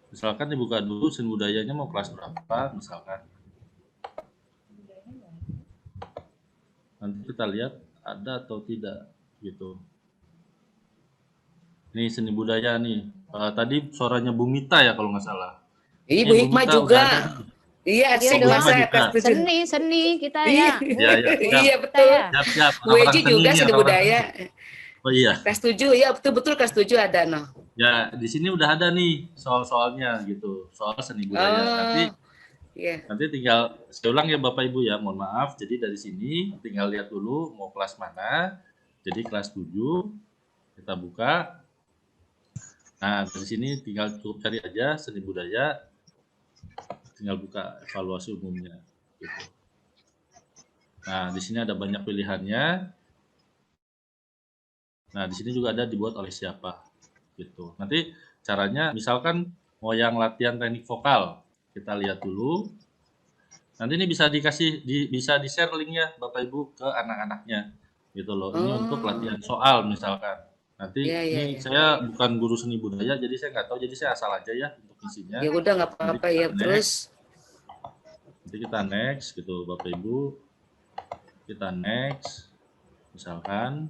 Misalkan dibuka dulu seni budayanya mau kelas berapa misalkan. Nanti kita lihat ada atau tidak gitu. Ini seni budaya nih. Tadi suaranya Bu Mita ya kalau nggak salah. Iya, Bu Hikmah juga. Iya, asik masa Seni kita ya. Iya, betul. Siap. Bu Eji juga seni budaya. Oh iya. Kelas 7 ya, betul kelas 7 ada noh. Ya, di sini udah ada nih soal-soalnya gitu. Soal seni budaya. Nanti tinggal saya ulang ya Bapak Ibu ya, mohon maaf. Jadi dari sini tinggal lihat dulu mau kelas mana. Jadi kelas 7 kita buka. Nah, dari sini tinggal cukup cari aja seni budaya. Tinggal buka evaluasi umumnya gitu. Nah, di sini ada banyak pilihannya. Nah, di sini juga ada dibuat oleh siapa gitu. Nanti caranya misalkan mau yang latihan teknik vokal, kita lihat dulu. Nanti ini bisa bisa di-share linknya Bapak Ibu ke anak-anaknya gitu loh. Ini untuk latihan soal misalkan. Nanti ini saya bukan guru seni budaya, jadi saya nggak tahu, jadi saya asal aja ya untuk isinya. Ya udah nggak apa-apa ya. Terus nanti kita next gitu Bapak Ibu. Kita next misalkan.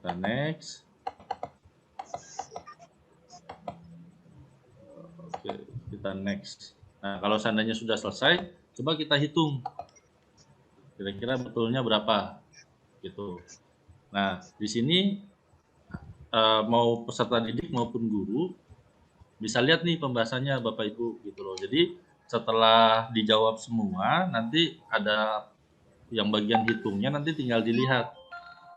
Kita next. Oke, kita next. Nah, kalau seandainya sudah selesai, coba kita hitung. Kira-kira betulnya berapa? Gitu. Nah, di sini mau peserta didik maupun guru bisa lihat nih pembahasannya Bapak Ibu gitu loh. Jadi setelah dijawab semua, nanti ada yang bagian hitungnya nanti tinggal dilihat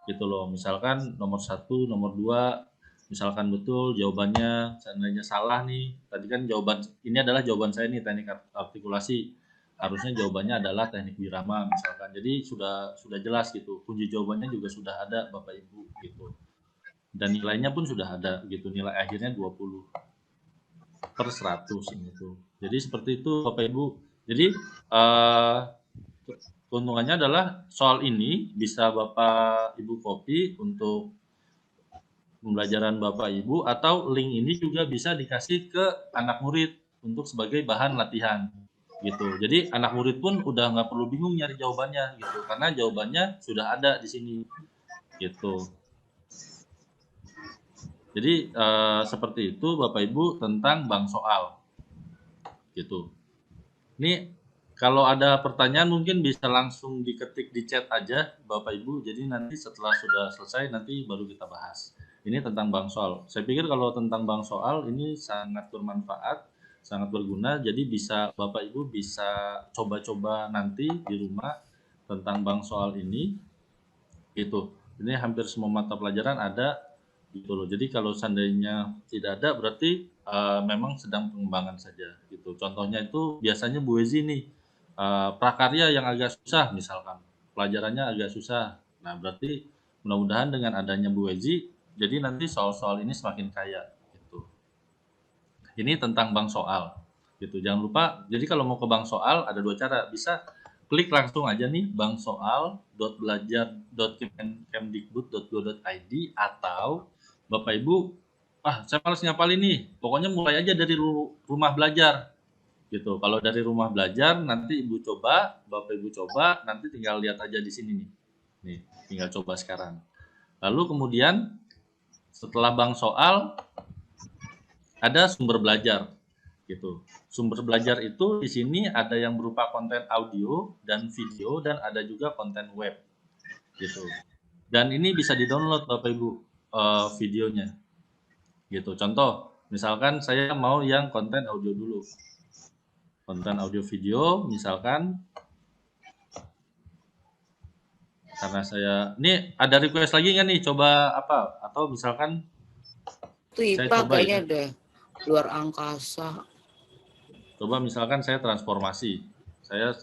gitu loh. Misalkan nomor 1, nomor 2, misalkan betul jawabannya, seandainya salah nih. Tadi kan jawaban ini adalah jawaban saya nih teknik artikulasi. Harusnya jawabannya adalah teknik birama misalkan. Jadi sudah jelas gitu. Kunci jawabannya juga sudah ada Bapak Ibu gitu. Dan nilainya pun sudah ada gitu. Nilai akhirnya 20/100 gitu. Jadi seperti itu Bapak Ibu. Jadi keuntungannya adalah soal ini bisa Bapak Ibu copy untuk pembelajaran Bapak Ibu, atau link ini juga bisa dikasih ke anak murid untuk sebagai bahan latihan gitu. Jadi anak murid pun udah nggak perlu bingung nyari jawabannya gitu, karena jawabannya sudah ada di sini gitu. Jadi seperti itu Bapak Ibu tentang bank soal gitu. Ini kalau ada pertanyaan mungkin bisa langsung diketik di chat aja Bapak Ibu. Jadi nanti setelah sudah selesai nanti baru kita bahas. Ini tentang bank soal. Saya pikir kalau tentang bank soal ini sangat bermanfaat, sangat berguna. Jadi bisa Bapak Ibu bisa coba-coba nanti di rumah tentang bank soal ini. Gitu. Ini hampir semua mata pelajaran ada gitu loh. Jadi kalau seandainya tidak ada berarti memang sedang pengembangan saja gitu. Contohnya itu biasanya Bu Ezi nih. Prakarya yang agak susah misalkan, pelajarannya agak susah. Nah, berarti mudah-mudahan dengan adanya Bu Ezi, jadi nanti soal-soal ini semakin kaya gitu. Ini tentang bank soal gitu. Jangan lupa, jadi kalau mau ke bank soal ada 2 cara. Bisa klik langsung aja nih banksoal.belajar.kemdikbud.go.id, atau Bapak Ibu, saya males ngapalin nih, pokoknya mulai aja dari rumah belajar. Gitu. Kalau dari rumah belajar nanti Ibu coba, Bapak Ibu coba, nanti tinggal lihat aja di sini nih. Nih, tinggal coba sekarang. Lalu kemudian setelah bank soal ada sumber belajar gitu. Sumber belajar itu di sini ada yang berupa konten audio dan video dan ada juga konten web gitu. Dan ini bisa di-download Bapak Ibu videonya. Gitu. Contoh, misalkan saya mau yang konten audio dulu. Konten audio video misalkan karena saya ini ada request lagi nggak nih, coba apa, atau misalkan Itu IPA kayaknya deh, luar angkasa. Coba misalkan saya transformasi,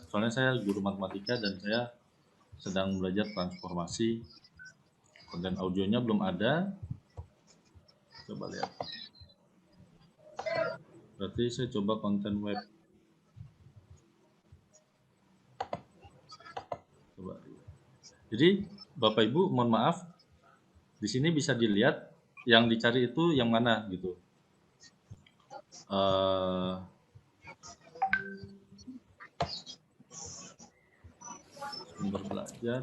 soalnya saya guru matematika dan saya sedang belajar transformasi, konten audionya belum ada, coba lihat, berarti saya coba konten web, coba. Jadi Bapak Ibu mohon maaf, di sini bisa dilihat yang dicari itu yang mana gitu. Sumber belajar.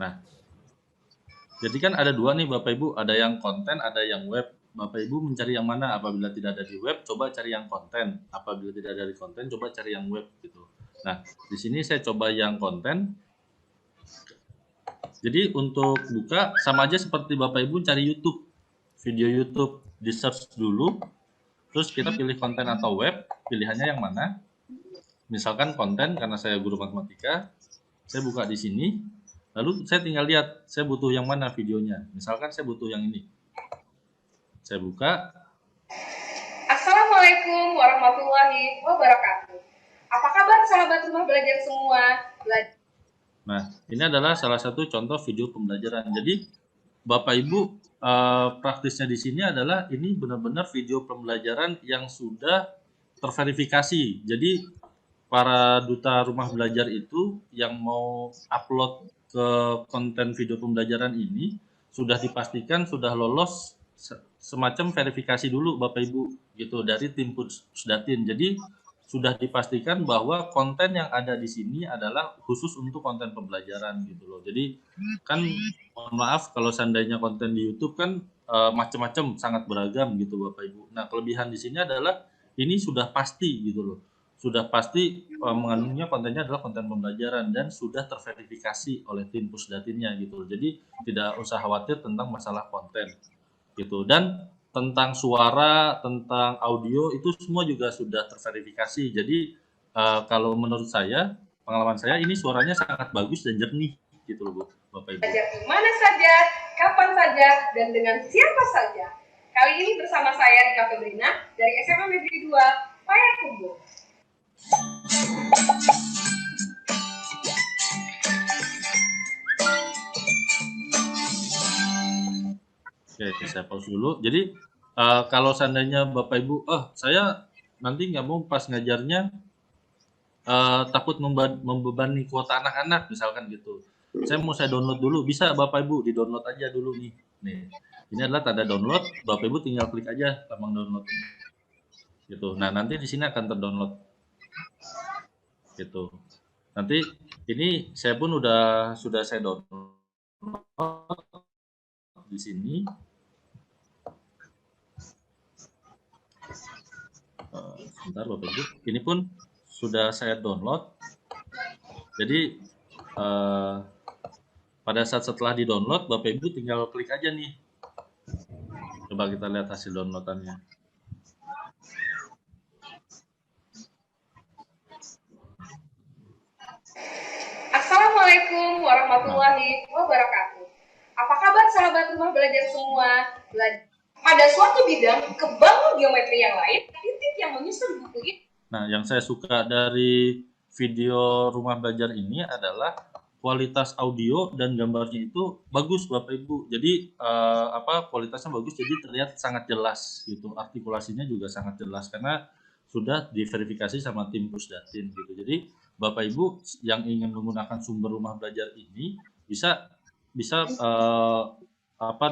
Nah, jadi kan ada dua nih Bapak Ibu, ada yang konten, ada yang web. Bapak Ibu mencari yang mana? Apabila tidak ada di web, coba cari yang konten. Apabila tidak ada di konten, coba cari yang web gitu. Nah, di sini saya coba yang konten. Jadi untuk buka sama aja seperti Bapak Ibu cari YouTube, video YouTube, di search dulu, terus kita pilih konten atau web, pilihannya yang mana. Misalkan konten, karena saya guru matematika, saya buka di sini, lalu saya tinggal lihat, saya butuh yang mana videonya. Misalkan saya butuh yang ini. Saya buka. Assalamualaikum warahmatullahi wabarakatuh. Apa kabar sahabat rumah belajar semua? Nah, ini adalah salah satu contoh video pembelajaran. Jadi, Bapak Ibu, praktisnya di sini adalah ini benar-benar video pembelajaran yang sudah terverifikasi. Jadi, para duta rumah belajar itu yang mau upload ke konten video pembelajaran ini sudah dipastikan sudah lolos semacam verifikasi dulu Bapak Ibu gitu dari tim Pusdatin. Jadi sudah dipastikan bahwa konten yang ada di sini adalah khusus untuk konten pembelajaran gitu loh. Jadi kan mohon maaf kalau seandainya konten di YouTube kan macam-macam, sangat beragam gitu Bapak Ibu. Nah, kelebihan di sini adalah ini sudah pasti gitu loh. Sudah pasti mengandungnya kontennya adalah konten pembelajaran dan sudah terverifikasi oleh tim Pusdatinnya gitu loh. Jadi tidak usah khawatir tentang masalah konten gitu. Dan tentang suara, tentang audio itu semua juga sudah terverifikasi. Jadi kalau menurut saya, pengalaman saya ini suaranya sangat bagus dan jernih gitu loh Bu, Bapak Ibu. Belajar di mana saja, kapan saja, dan dengan siapa saja. Kali ini bersama saya Rika Febrina dari SMA Negeri 2 Payakumbuh. Oke, saya pause dulu. Jadi kalau seandainya Bapak Ibu, saya nanti nggak mau pas ngajarnya takut membebani kuota anak-anak misalkan gitu. Saya download dulu, bisa Bapak Ibu di-download aja dulu nih. Nih, ini adalah tanda download, Bapak Ibu tinggal klik aja lambang download. Gitu. Nah, nanti di sini akan terdownload. Gitu. Nanti ini saya pun sudah saya download di sini. Sebentar Bapak Ibu, ini pun sudah saya download. Jadi pada saat setelah di-download, Bapak Ibu tinggal klik aja nih. Coba kita lihat hasil downloadannya. Assalamualaikum warahmatullahi wabarakatuh. Apa kabar sahabat rumah belajar semua? Pada suatu bidang kebangun geometri yang lain, titik yang menyusun buku ini. Nah, yang saya suka dari video rumah belajar ini adalah kualitas audio dan gambarnya itu bagus Bapak Ibu. Jadi kualitasnya bagus, jadi terlihat sangat jelas gitu. Artikulasinya juga sangat jelas karena sudah diverifikasi sama tim Pusdatin gitu. Jadi Bapak Ibu yang ingin menggunakan sumber rumah belajar ini bisa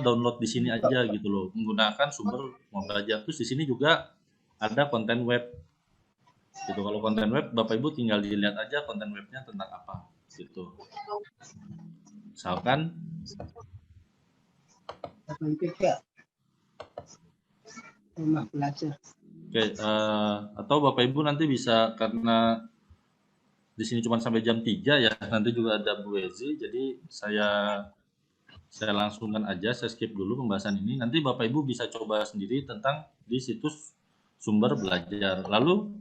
download di sini aja gitu loh, menggunakan sumber rumah belajar. Terus di sini juga ada konten web gitu. Kalau konten web Bapak Ibu tinggal dilihat aja konten webnya tentang apa. gitu. Misalkan rumah belajar. Oke, atau Bapak Ibu nanti bisa, karena di sini cuma sampai jam 3 ya, nanti juga ada Bu Ezi, jadi saya langsungkan aja, saya skip dulu pembahasan ini. Nanti Bapak Ibu bisa coba sendiri tentang di situs sumber belajar. Lalu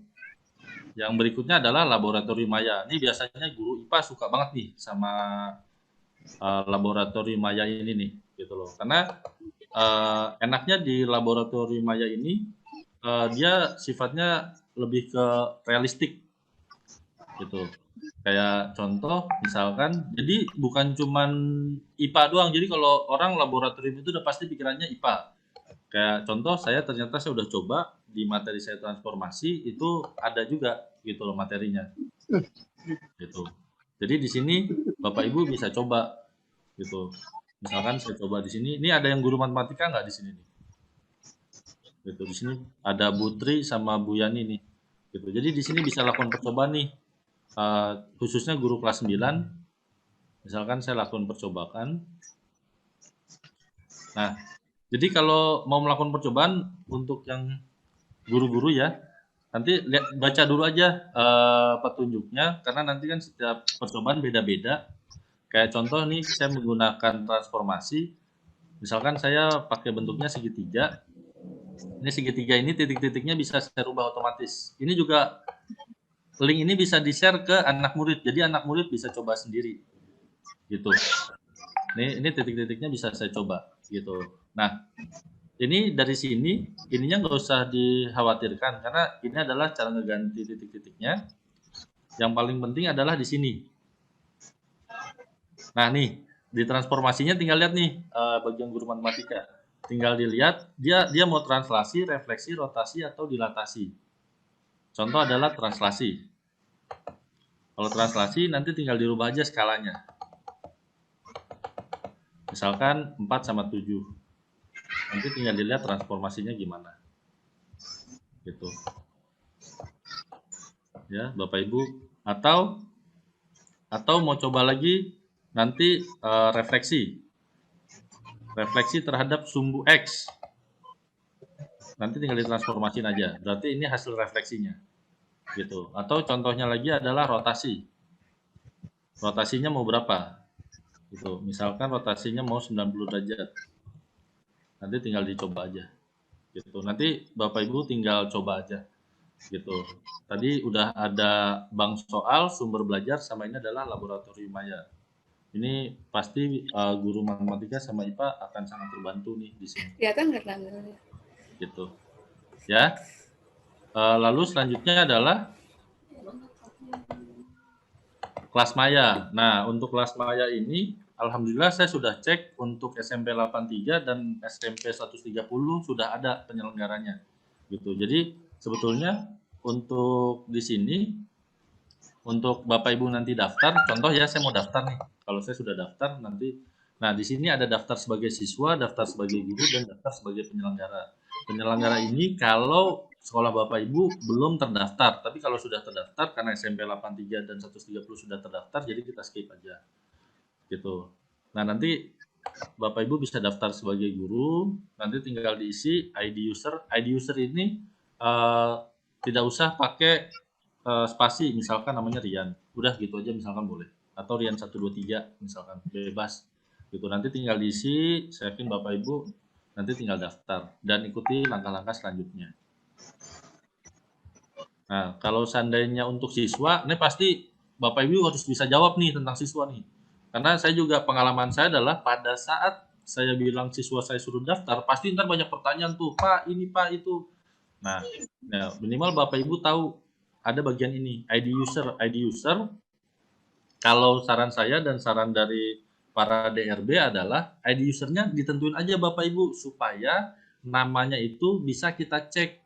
yang berikutnya adalah laboratorium maya. Ini biasanya guru IPA suka banget nih sama laboratorium maya ini nih, gitu loh. Karena enaknya di laboratorium maya ini dia sifatnya lebih ke realistik, gitu. Kayak contoh misalkan, jadi bukan cuman IPA doang. Jadi kalau orang laboratorium itu udah pasti pikirannya IPA. Kayak contoh, saya ternyata saya udah coba di materi saya transformasi itu ada juga gitu loh materinya. Gitu. Jadi di sini Bapak Ibu bisa coba gitu. Misalkan saya coba di sini, ini ada yang guru matematika nggak di sini nih? Gitu. Di sini ada Bu Tri sama Bu Yani nih. Gitu. Jadi di sini bisa lakukan percobaan nih. Khususnya guru kelas 9, misalkan saya lakukan percobaan. Nah, jadi kalau mau melakukan percobaan untuk yang guru-guru ya, nanti baca dulu aja petunjuknya, karena nanti kan setiap percobaan beda-beda. Kayak contoh nih, saya menggunakan transformasi, misalkan saya pakai bentuknya segitiga. Ini segitiga ini titik-titiknya bisa saya rubah otomatis. Ini juga link ini bisa di-share ke anak murid, jadi anak murid bisa coba sendiri, gitu. Ini titik-titiknya bisa saya coba, gitu. Nah, ini dari sini, ininya nggak usah dikhawatirkan, karena ini adalah cara ngeganti titik-titiknya. Yang paling penting adalah di sini. Nah, nih di transformasinya tinggal lihat nih bagian guru matematika. Tinggal dilihat dia mau translasi, refleksi, rotasi, atau dilatasi. Contoh adalah translasi. Kalau translasi nanti tinggal dirubah aja skalanya. Misalkan 4 sama 7. Nanti tinggal dilihat transformasinya gimana. Gitu. Ya, Bapak Ibu. Atau mau coba lagi nanti refleksi. Refleksi terhadap sumbu X. Nanti tinggal ditransformasiin aja. Berarti ini hasil refleksinya. Gitu. Atau contohnya lagi adalah rotasi. Rotasinya mau berapa? Gitu. Misalkan rotasinya mau 90 derajat. Nanti tinggal dicoba aja. Gitu. Nanti Bapak Ibu tinggal coba aja. Gitu. Tadi udah ada bank soal, sumber belajar, sama ini adalah laboratorium maya. Ini pasti guru matematika sama IPA akan sangat terbantu nih di sini. Kelihatan nggak tanggalnya? Gitu. Ya. Lalu selanjutnya adalah kelas maya. Nah, untuk kelas maya ini, alhamdulillah saya sudah cek untuk SMP 83 dan SMP 130 sudah ada penyelenggaranya. Gitu. Jadi sebetulnya untuk di sini, untuk Bapak Ibu nanti daftar, contoh ya saya mau daftar nih. Kalau saya sudah daftar nanti, nah di sini ada daftar sebagai siswa, daftar sebagai guru, dan daftar sebagai penyelenggara. Penyelenggara ini kalau sekolah Bapak Ibu belum terdaftar, tapi kalau sudah terdaftar karena SMP 83 dan 130 sudah terdaftar, jadi kita skip aja. Gitu. Nah, nanti Bapak Ibu bisa daftar sebagai guru, nanti tinggal diisi ID user. ID user ini tidak usah pakai spasi, misalkan namanya Rian. Udah gitu aja misalkan boleh. Atau Rian 123 misalkan, bebas. Gitu. Nanti tinggal diisi, saya yakin Bapak Ibu nanti tinggal daftar dan ikuti langkah-langkah selanjutnya. Nah, kalau seandainya untuk siswa, ini pasti Bapak Ibu harus bisa jawab nih tentang siswa nih. Karena saya juga pengalaman saya adalah pada saat saya bilang siswa saya suruh daftar, pasti ntar banyak pertanyaan tuh, Pak ini, Pak itu. Nah, minimal Bapak Ibu tahu ada bagian ini, ID user. ID user, kalau saran saya dan saran dari para DRB adalah ID usernya ditentuin aja Bapak Ibu, supaya namanya itu bisa kita cek.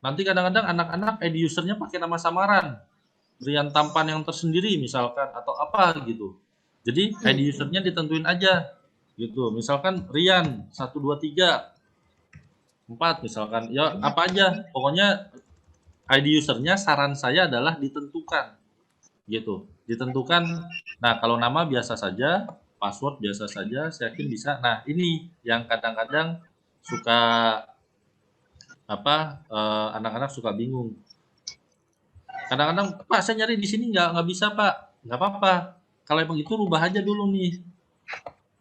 Nanti kadang-kadang anak-anak ID usernya pakai nama samaran, Rian Tampan yang tersendiri misalkan, atau apa gitu. Jadi ID usernya ditentuin aja gitu. Misalkan Rian 123 4 misalkan, ya apa aja. Pokoknya ID usernya saran saya adalah ditentukan gitu. ditentukan. Nah, kalau nama biasa saja, password biasa saja, saya yakin bisa. Nah, ini yang kadang-kadang suka anak-anak suka bingung. Kadang-kadang, Pak, saya nyari di sini nggak bisa, Pak. Nggak apa-apa. Kalau emang itu rubah aja dulu nih.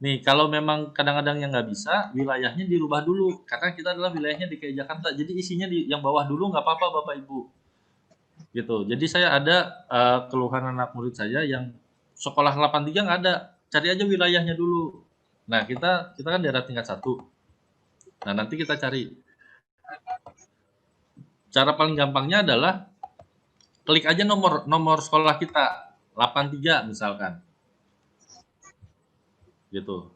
Nih, kalau memang kadang-kadang yang nggak bisa, wilayahnya dirubah dulu. Karena kita adalah wilayahnya DKI Jakarta. Jadi isinya di yang bawah dulu nggak apa-apa, Bapak Ibu. Gitu. Jadi saya ada keluhan anak murid saya yang sekolah 83 nggak ada. Cari aja wilayahnya dulu. Nah, kita kan daerah tingkat 1. Nah, nanti kita cari. Cara paling gampangnya adalah klik aja nomor sekolah kita 83 misalkan. Gitu.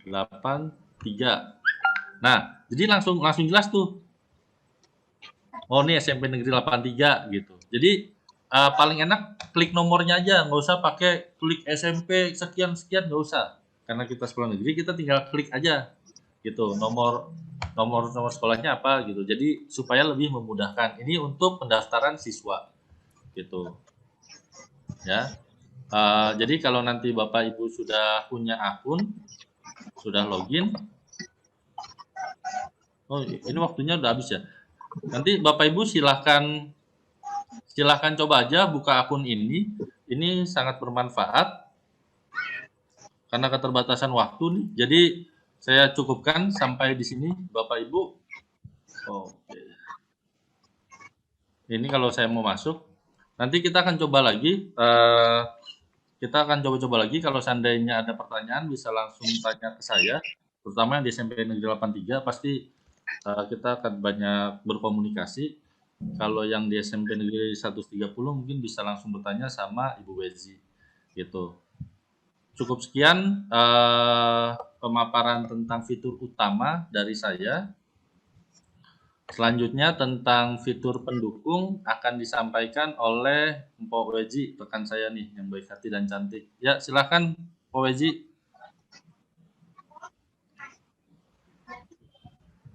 83. Nah, jadi langsung jelas tuh. Oh, ini SMP Negeri 83 gitu. Jadi paling enak klik nomornya aja, nggak usah pakai klik SMP sekian nggak usah. Karena kita sekolah negeri, kita tinggal klik aja gitu. Nomor sekolahnya apa gitu. Jadi supaya lebih memudahkan. Ini untuk pendaftaran siswa gitu. Ya. Jadi kalau nanti Bapak Ibu sudah punya akun, sudah login. Oh, ini waktunya udah habis ya. Nanti Bapak Ibu silahkan coba aja buka akun ini. Ini sangat bermanfaat karena keterbatasan waktu nih. Jadi saya cukupkan sampai di sini Bapak Ibu. Oke. Ini kalau saya mau masuk. Nanti kita akan coba lagi. Kita akan coba lagi. Kalau seandainya ada pertanyaan bisa langsung tanya ke saya. Terutama yang di SMP Negeri 83 pasti kita akan banyak berkomunikasi. Kalau yang di SMP Negeri 130 mungkin bisa langsung bertanya sama Ibu Wezi gitu. Cukup sekian pemaparan tentang fitur utama dari saya. Selanjutnya tentang fitur pendukung akan disampaikan oleh Mpok Wezi, rekan saya nih yang baik hati dan cantik. Ya, silakan Mpok Wezi.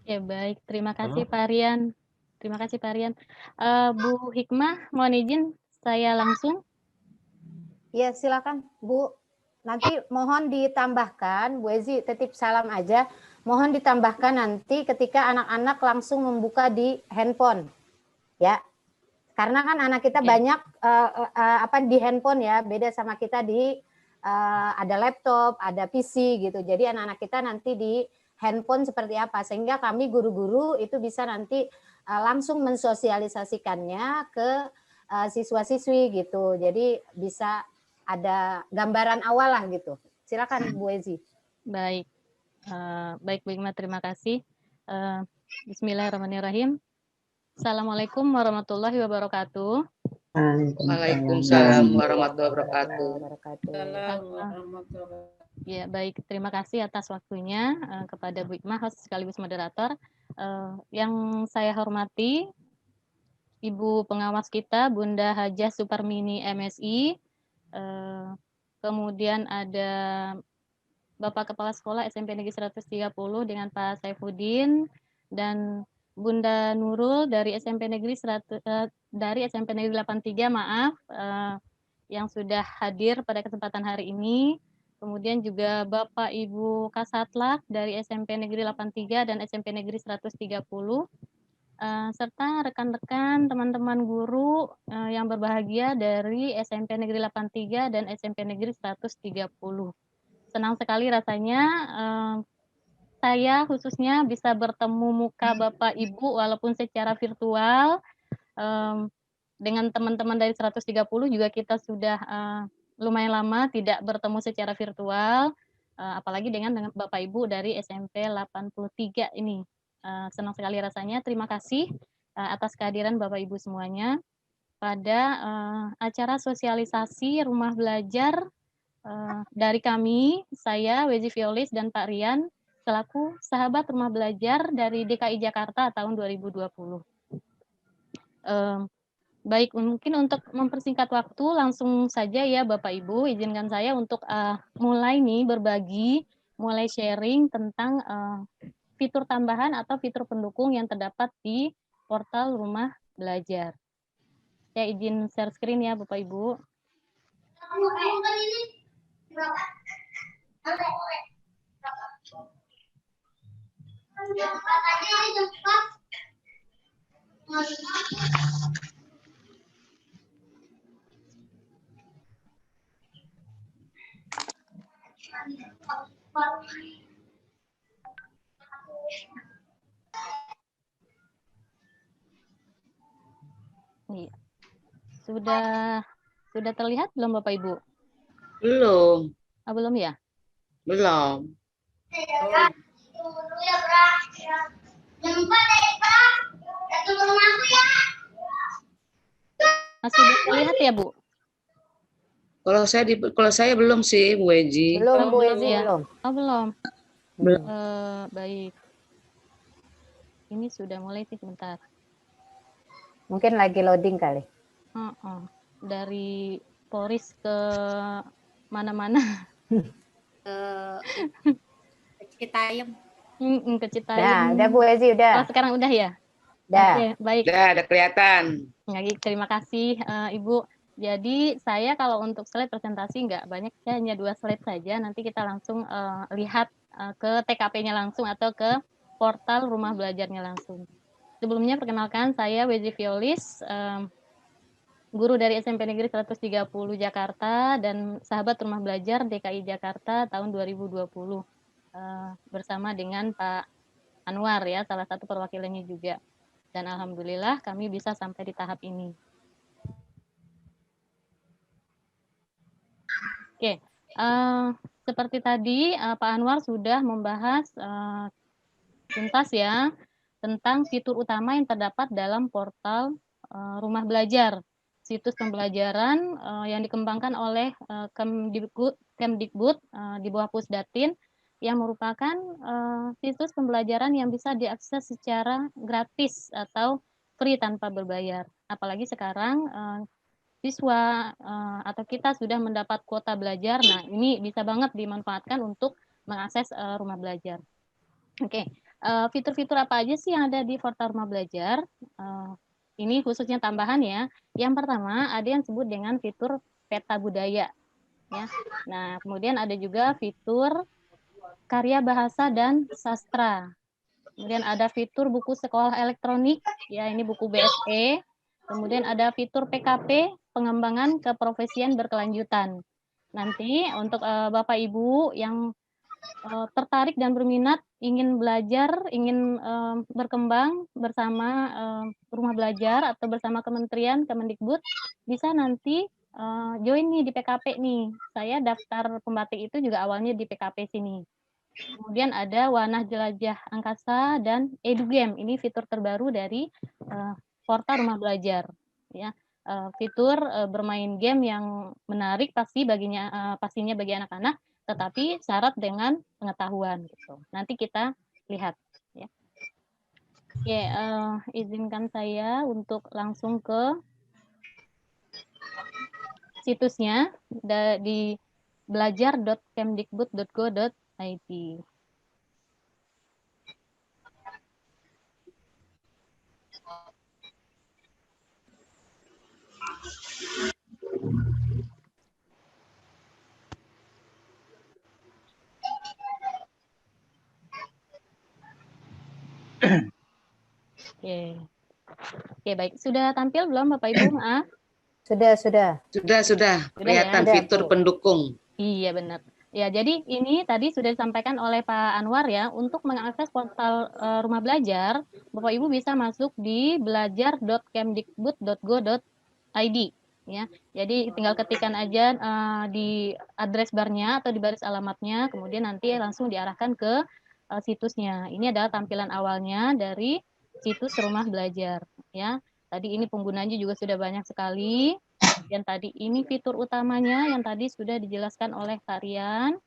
Ya baik, terima kasih Pak Rian. Terima kasih Pak Rian. Bu Hikmah, mohon izin saya langsung. Ya silakan Bu. Nanti mohon ditambahkan, Bu Ezi titip salam aja. Mohon ditambahkan nanti ketika anak-anak langsung membuka di handphone, ya. Karena kan anak kita banyak di handphone ya, beda sama kita di ada laptop, ada PC gitu. Jadi anak-anak kita nanti di handphone seperti apa, sehingga kami guru-guru itu bisa nanti langsung mensosialisasikannya ke siswa-siswi gitu. Jadi bisa ada gambaran awal lah gitu. Silakan Bu Ezi. Baik, baik Bu Hikmah, terima kasih. Bismillahirrahmanirrahim. Assalamualaikum warahmatullahi wabarakatuh. Waalaikumsalam warahmatullahi wabarakatuh. Ya, baik. Terima kasih atas waktunya kepada Bu Hikmah sekaligus moderator. Yang saya hormati Ibu pengawas kita, Bunda Hajah Suparmini MSI. Kemudian ada Bapak Kepala Sekolah SMP Negeri 130 dengan Pak Saifuddin dan Bunda Nurul dari SMP Negeri 83, maaf, yang sudah hadir pada kesempatan hari ini. Kemudian juga Bapak Ibu Kasatlak dari SMP Negeri 83 dan SMP Negeri 130. Serta rekan-rekan teman-teman guru yang berbahagia dari SMP Negeri 83 dan SMP Negeri 130. Senang sekali rasanya saya khususnya bisa bertemu muka Bapak Ibu walaupun secara virtual. Dengan teman-teman dari 130 juga kita sudah lumayan lama tidak bertemu secara virtual, apalagi dengan Bapak Ibu dari SMP 83 ini. Senang sekali rasanya. Terima kasih atas kehadiran Bapak Ibu semuanya pada acara sosialisasi rumah belajar dari kami, saya Wezi Violis dan Pak Rian selaku sahabat rumah belajar dari DKI Jakarta tahun 2020. Baik, mungkin untuk mempersingkat waktu langsung saja ya Bapak Ibu, izinkan saya untuk mulai nih berbagi, mulai sharing tentang fitur tambahan atau fitur pendukung yang terdapat di portal rumah belajar. Saya izin share screen ya Bapak Ibu. Iya. Sudah terlihat belum Bapak Ibu? Belum. Ah, belum ya? Belum. Masih belum terlihat ya, Bu? Kalau saya belum sih, Bu Eji. Belum, Bu Belum Ezi, ya? belum. Oh, belum. Belum. Baik. Ini sudah mulai sih sebentar. Mungkin lagi loading kali. Dari Polris ke mana-mana. Ke Citayam. Ke Citayam. Udah Bu Ezi, udah. Oh, sekarang udah ya? Udah. Oke, baik. Udah kelihatan. Baik, terima kasih Ibu. Jadi saya kalau untuk slide presentasi nggak banyak, ya, hanya 2 slide saja. Nanti kita langsung lihat ke TKP-nya langsung atau ke portal rumah belajarnya langsung. Sebelumnya perkenalkan saya Weji Violis, guru dari SMP Negeri 130 Jakarta dan sahabat rumah belajar DKI Jakarta tahun 2020 bersama dengan Pak Anwar ya, salah satu perwakilannya juga. Dan alhamdulillah kami bisa sampai di tahap ini. Oke, seperti tadi Pak Anwar sudah membahas tuntas ya tentang fitur utama yang terdapat dalam portal rumah belajar, situs pembelajaran yang dikembangkan oleh Kemdikbud di bawah Pusdatin, yang merupakan situs pembelajaran yang bisa diakses secara gratis atau free tanpa berbayar. Apalagi sekarang siswa atau kita sudah mendapat kuota belajar, nah ini bisa banget dimanfaatkan untuk mengakses rumah belajar. Oke. Fitur-fitur apa aja sih yang ada di portal rumah belajar? Ini khususnya tambahan ya. Yang pertama ada yang disebut dengan fitur peta budaya. Ya. Nah, kemudian ada juga fitur karya bahasa dan sastra. Kemudian ada fitur buku sekolah elektronik, ya ini buku BSE. Kemudian ada fitur PKP, pengembangan keprofesian berkelanjutan. Nanti untuk Bapak Ibu yang tertarik dan berminat ingin belajar, ingin berkembang bersama rumah belajar atau bersama Kementerian Kemendikbud, bisa nanti join nih di PKP nih. Saya daftar pembatik itu juga awalnya di PKP sini. Kemudian ada Wanah Jelajah Angkasa dan EduGame. Ini fitur terbaru dari portal rumah belajar. Ya, fitur bermain game yang menarik pastinya bagi anak-anak, tetapi syarat dengan pengetahuan gitu. Nanti kita lihat ya. Oke, izinkan saya untuk langsung ke situsnya di belajar.kemdikbud.go.id. Oke, baik. Sudah tampil belum Bapak Ibu? Sudah. Kelihatan ya? fitur pendukung. Iya, benar. Ya, jadi ini tadi sudah disampaikan oleh Pak Anwar ya, untuk mengakses portal rumah belajar, Bapak Ibu bisa masuk di belajar.kemdikbud.go.id ya. Jadi tinggal ketikkan aja di address barnya atau di baris alamatnya, kemudian nanti langsung diarahkan ke situsnya. Ini adalah tampilan awalnya dari situs rumah belajar ya. Tadi ini penggunanya juga sudah banyak sekali. Dan tadi ini fitur utamanya yang tadi sudah dijelaskan oleh Kak Rian.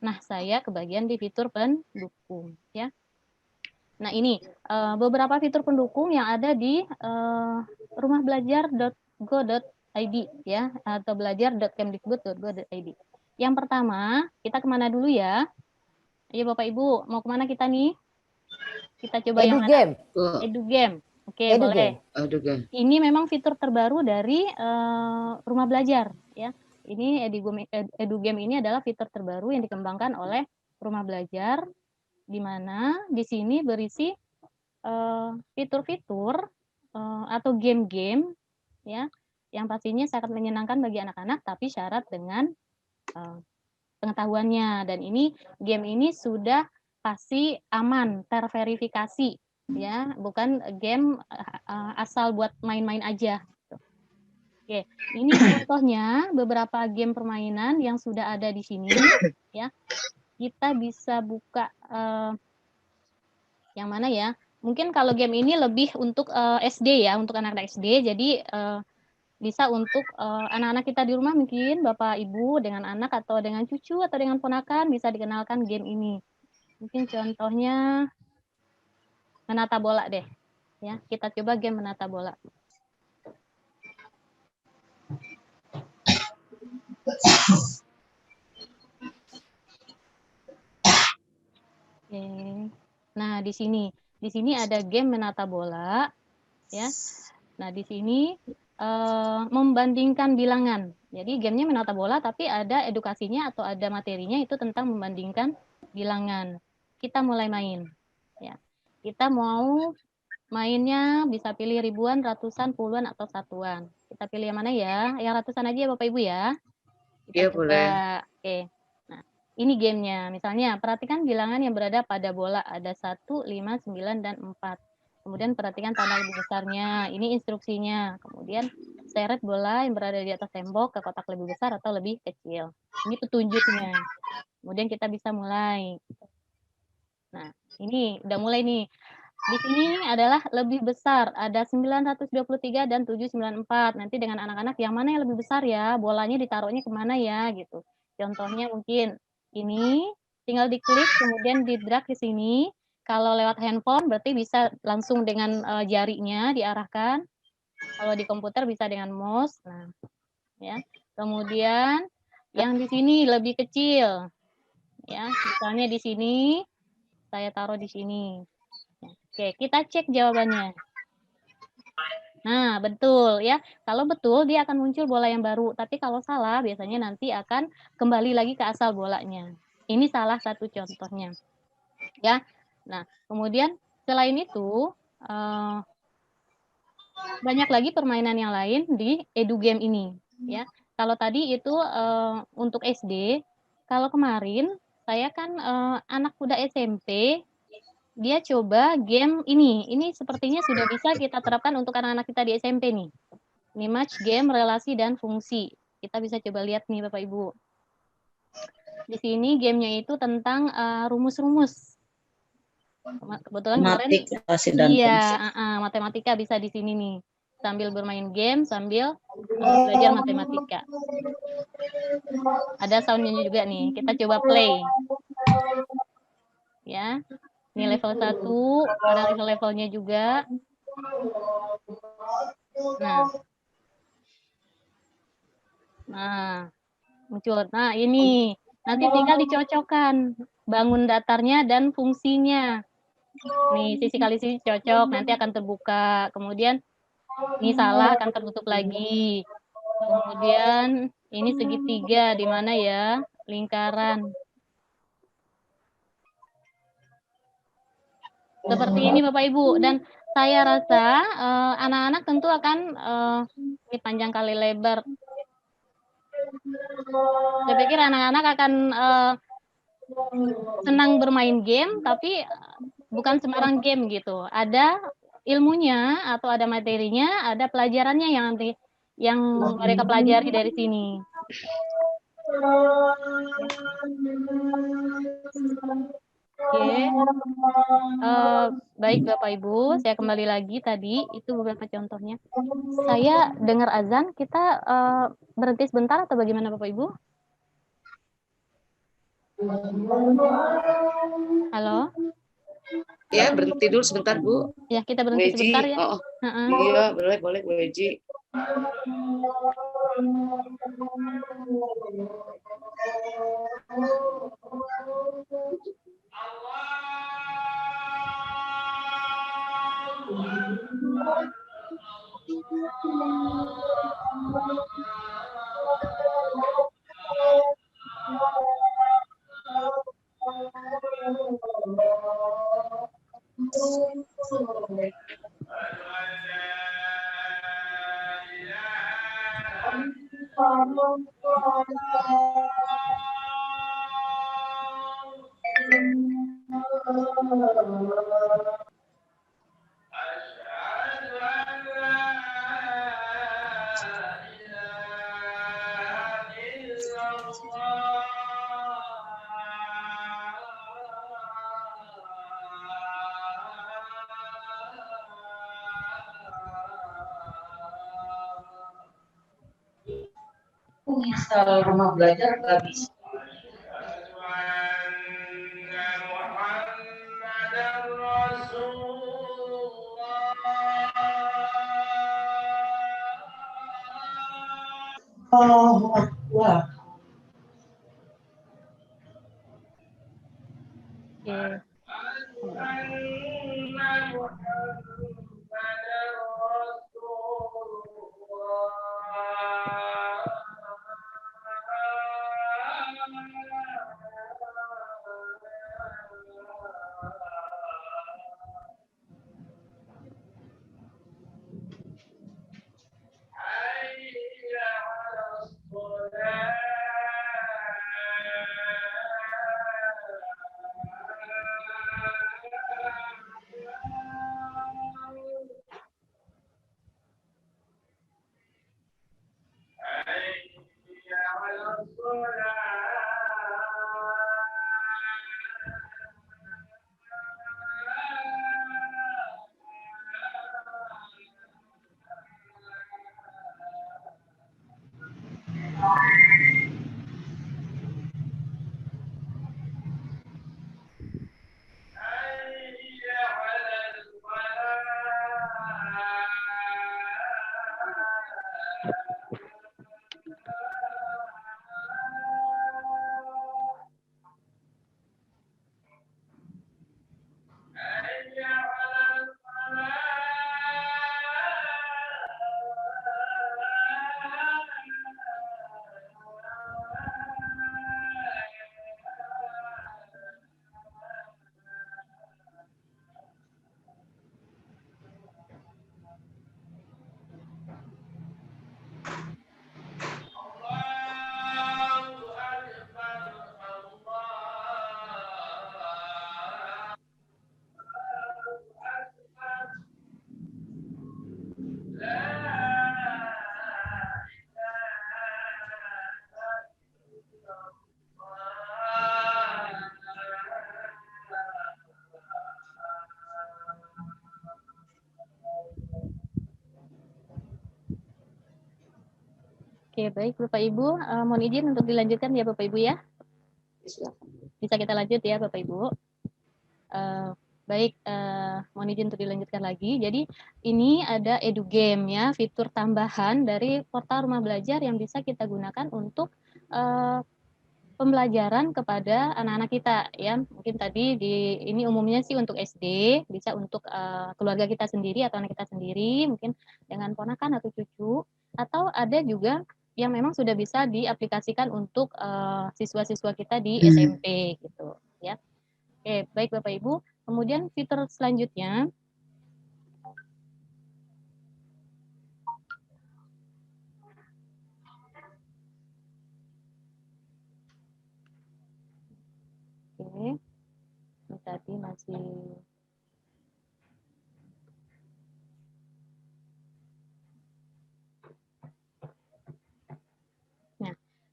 Nah, saya kebagian di fitur pendukung ya. Nah, ini beberapa fitur pendukung yang ada di rumahbelajar.go.id ya, atau belajar.kemdikbud.go.id. Yang pertama, kita kemana dulu ya? Ayo Bapak Ibu, mau kemana kita nih? Kita coba yang mana? EduGame. Oke, boleh. Ini memang fitur terbaru dari rumah belajar ya. Ini EduGame ini adalah fitur terbaru yang dikembangkan oleh Rumah Belajar, di mana di sini berisi fitur-fitur atau game-game ya yang pastinya sangat menyenangkan bagi anak-anak, tapi syarat dengan pengetahuannya. Dan ini game ini sudah pasti aman, terverifikasi ya, bukan game asal buat main-main aja. Oke, ini contohnya beberapa game permainan yang sudah ada di sini ya. Kita bisa buka yang mana ya? Mungkin kalau game ini lebih untuk SD ya, untuk anak-anak SD. Jadi bisa untuk anak-anak kita di rumah, mungkin Bapak Ibu dengan anak atau dengan cucu atau dengan ponakan bisa dikenalkan game ini. Mungkin contohnya menata bola deh. Ya, kita coba game menata bola. Oke. Nah, di sini ada game menata bola, ya. Nah, di sini membandingkan bilangan. Jadi gamenya menata bola, tapi ada edukasinya atau ada materinya itu tentang membandingkan bilangan. Kita mulai main, ya. Kita mau mainnya bisa pilih ribuan, ratusan, puluhan, atau satuan. Kita pilih yang mana ya? Yang ratusan aja ya Bapak Ibu ya. Iya, boleh. Oke. Nah, ini gamenya. Misalnya, perhatikan bilangan yang berada pada bola. Ada 1, 5, 9, dan 4. Kemudian perhatikan tanda lebih besarnya. Ini instruksinya. Kemudian seret bola yang berada di atas tembok ke kotak lebih besar atau lebih kecil. Ini petunjuknya. Kemudian kita bisa mulai. Nah, ini udah mulai nih. Di sini adalah lebih besar, ada 923 dan 794. Nanti dengan anak-anak yang mana yang lebih besar ya, bolanya ditaruhnya kemana ya gitu. Contohnya mungkin ini, tinggal diklik kemudian di-drag ke sini. Kalau lewat handphone berarti bisa langsung dengan jarinya diarahkan. Kalau di komputer bisa dengan mouse. Nah, ya. Kemudian yang di sini lebih kecil. Ya, misalnya di sini saya taruh di sini. Oke, kita cek jawabannya. Nah, betul ya. Kalau betul, dia akan muncul bola yang baru. Tapi kalau salah, biasanya nanti akan kembali lagi ke asal bolanya. Ini salah satu contohnya. Ya. Nah, kemudian selain itu, banyak lagi permainan yang lain di EduGame ini. Ya. Kalau tadi itu untuk SD, kalau kemarin saya kan anak muda SMP, dia coba game ini. Ini sepertinya sudah bisa kita terapkan untuk anak-anak kita di SMP nih. Ini match game, relasi, dan fungsi. Kita bisa coba lihat nih Bapak Ibu. Di sini gamenya itu tentang rumus-rumus. Kebetulan kemarin matematika bisa di sini nih. Sambil bermain game, sambil belajar matematika. Ada soundnya juga nih. Kita coba play. Ya. Ini level 1, ada level-levelnya juga. Nah, muncul. Nah, ini. Nanti tinggal dicocokkan bangun datarnya dan fungsinya. Nih, sisi kali sisi cocok, nanti akan terbuka. Kemudian, ini salah, akan tertutup lagi. Kemudian, ini segitiga, di mana ya? Lingkaran. Seperti ini Bapak Ibu, dan saya rasa anak-anak tentu akan ini panjang kali lebar. Saya pikir anak-anak akan senang bermain game, tapi bukan sembarang game gitu. Ada ilmunya atau ada materinya, ada pelajarannya yang mereka pelajari dari sini. Oke, baik Bapak Ibu, saya kembali lagi tadi, itu beberapa contohnya. Saya dengar azan, kita berhenti sebentar atau bagaimana Bapak Ibu? Halo? Ya, berhenti dulu sebentar Bu. Ya, kita berhenti sebentar ya. Oh. Iya, boleh Bu Eji. Install rumah belajar nggak bisa. Oh, wah. Oke. Oke, baik Bapak Ibu, mohon izin untuk dilanjutkan ya Bapak Ibu ya. Bisa kita lanjut ya Bapak Ibu. Baik, mohon izin untuk dilanjutkan lagi. Jadi ini ada EduGame ya, fitur tambahan dari portal Rumah Belajar yang bisa kita gunakan untuk pembelajaran kepada anak-anak kita ya. Mungkin tadi ini umumnya sih untuk SD, bisa untuk keluarga kita sendiri atau anak kita sendiri, mungkin dengan ponakan atau cucu, atau ada juga yang memang sudah bisa diaplikasikan untuk siswa-siswa kita di SMP gitu ya. Oke, baik Bapak Ibu. Kemudian fitur selanjutnya ini tadi masih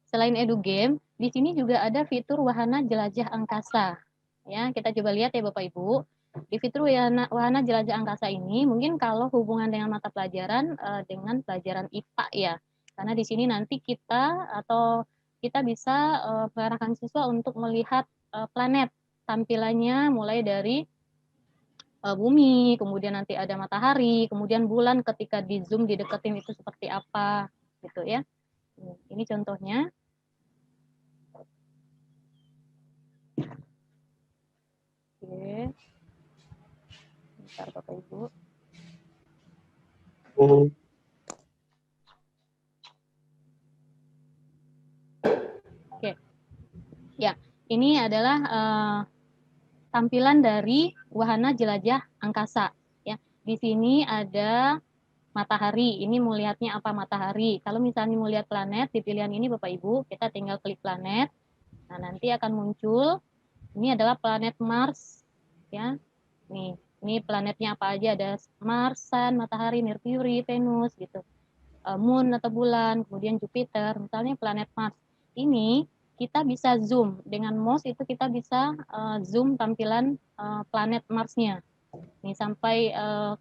selain EduGame, di sini juga ada fitur wahana jelajah angkasa. Ya, kita coba lihat ya Bapak Ibu. Di fitur wahana jelajah angkasa ini, mungkin kalau hubungan dengan mata pelajaran dengan pelajaran IPA ya. Karena di sini nanti kita bisa mengarahkan siswa untuk melihat planet tampilannya mulai dari bumi, kemudian nanti ada matahari, kemudian bulan ketika di zoom dideketin itu seperti apa gitu ya. Ini contohnya. Oke. Bentar Bapak Ibu. Oke. Ya, ini adalah tampilan dari wahana jelajah angkasa ya. Di sini ada matahari, ini mau lihatnya apa matahari. Kalau misalnya mau lihat planet di pilihan ini Bapak Ibu, kita tinggal klik planet. Nah, nanti akan muncul ini adalah planet Mars ya. Nih, ini planetnya apa aja, ada Mars, Sun, matahari, Mercury, Venus gitu. Moon atau bulan, kemudian Jupiter, misalnya planet Mars. Ini kita bisa zoom dengan mouse, itu kita bisa zoom tampilan planet Mars-nya. Nih sampai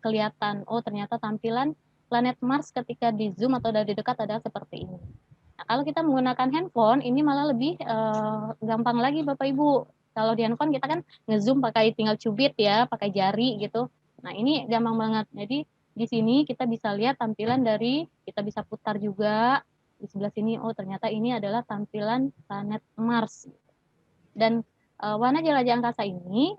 kelihatan, oh ternyata tampilan planet Mars ketika di zoom atau dari dekat adalah seperti ini. Nah, kalau kita menggunakan handphone, ini malah lebih gampang lagi Bapak Ibu. Kalau di handphone kita kan ngezoom pakai tinggal cubit ya, pakai jari gitu. Nah ini gampang banget. Jadi di sini kita bisa lihat tampilan dari, kita bisa putar juga di sebelah sini. Oh ternyata ini adalah tampilan planet Mars. Dan warna jelajah angkasa ini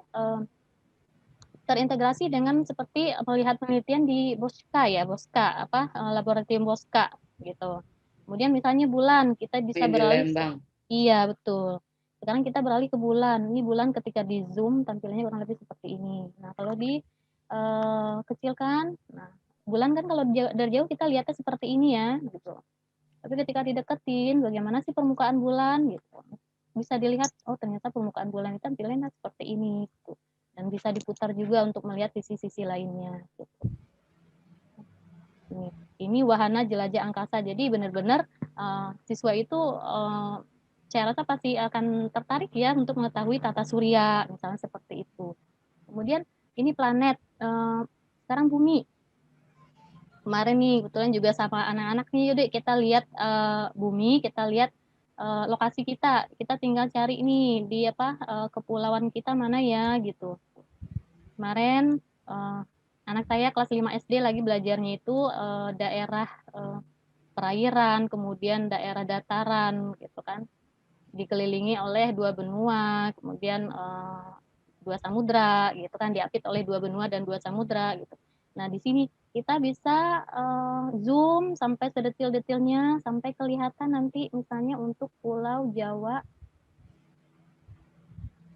terintegrasi dengan seperti melihat penelitian di BOSCA ya, BOSCA apa laboratorium BOSCA gitu. Kemudian misalnya bulan, kita bisa beralih. Iya betul. Sekarang kita beralih ke bulan. Ini bulan ketika di zoom tampilannya kurang lebih seperti ini. Nah kalau di kecilkan, nah bulan kan kalau dari jauh kita lihatnya seperti ini ya gitu. Tapi ketika dideketin, bagaimana sih permukaan bulan gitu? Bisa dilihat, oh ternyata permukaan bulan itu tampilannya seperti ini gitu. Dan bisa diputar juga untuk melihat sisi-sisi lainnya. Gitu. Ini wahana jelajah angkasa. Jadi benar-benar siswa itu saya rasa pasti akan tertarik ya untuk mengetahui tata surya, misalnya seperti itu. Kemudian ini planet, sekarang bumi. Kemarin nih kebetulan juga sama anak-anak nih, yaudah kita lihat bumi, kita lihat lokasi kita tinggal cari nih di kepulauan kita mana ya gitu. Kemarin anak saya kelas 5 SD lagi belajarnya itu daerah perairan, kemudian daerah dataran gitu kan, dikelilingi oleh 2 benua, kemudian 2 samudra gitu kan, diapit oleh 2 benua dan 2 samudra gitu. Nah di sini kita bisa zoom sampai sedetil-detilnya, sampai kelihatan nanti misalnya untuk Pulau Jawa.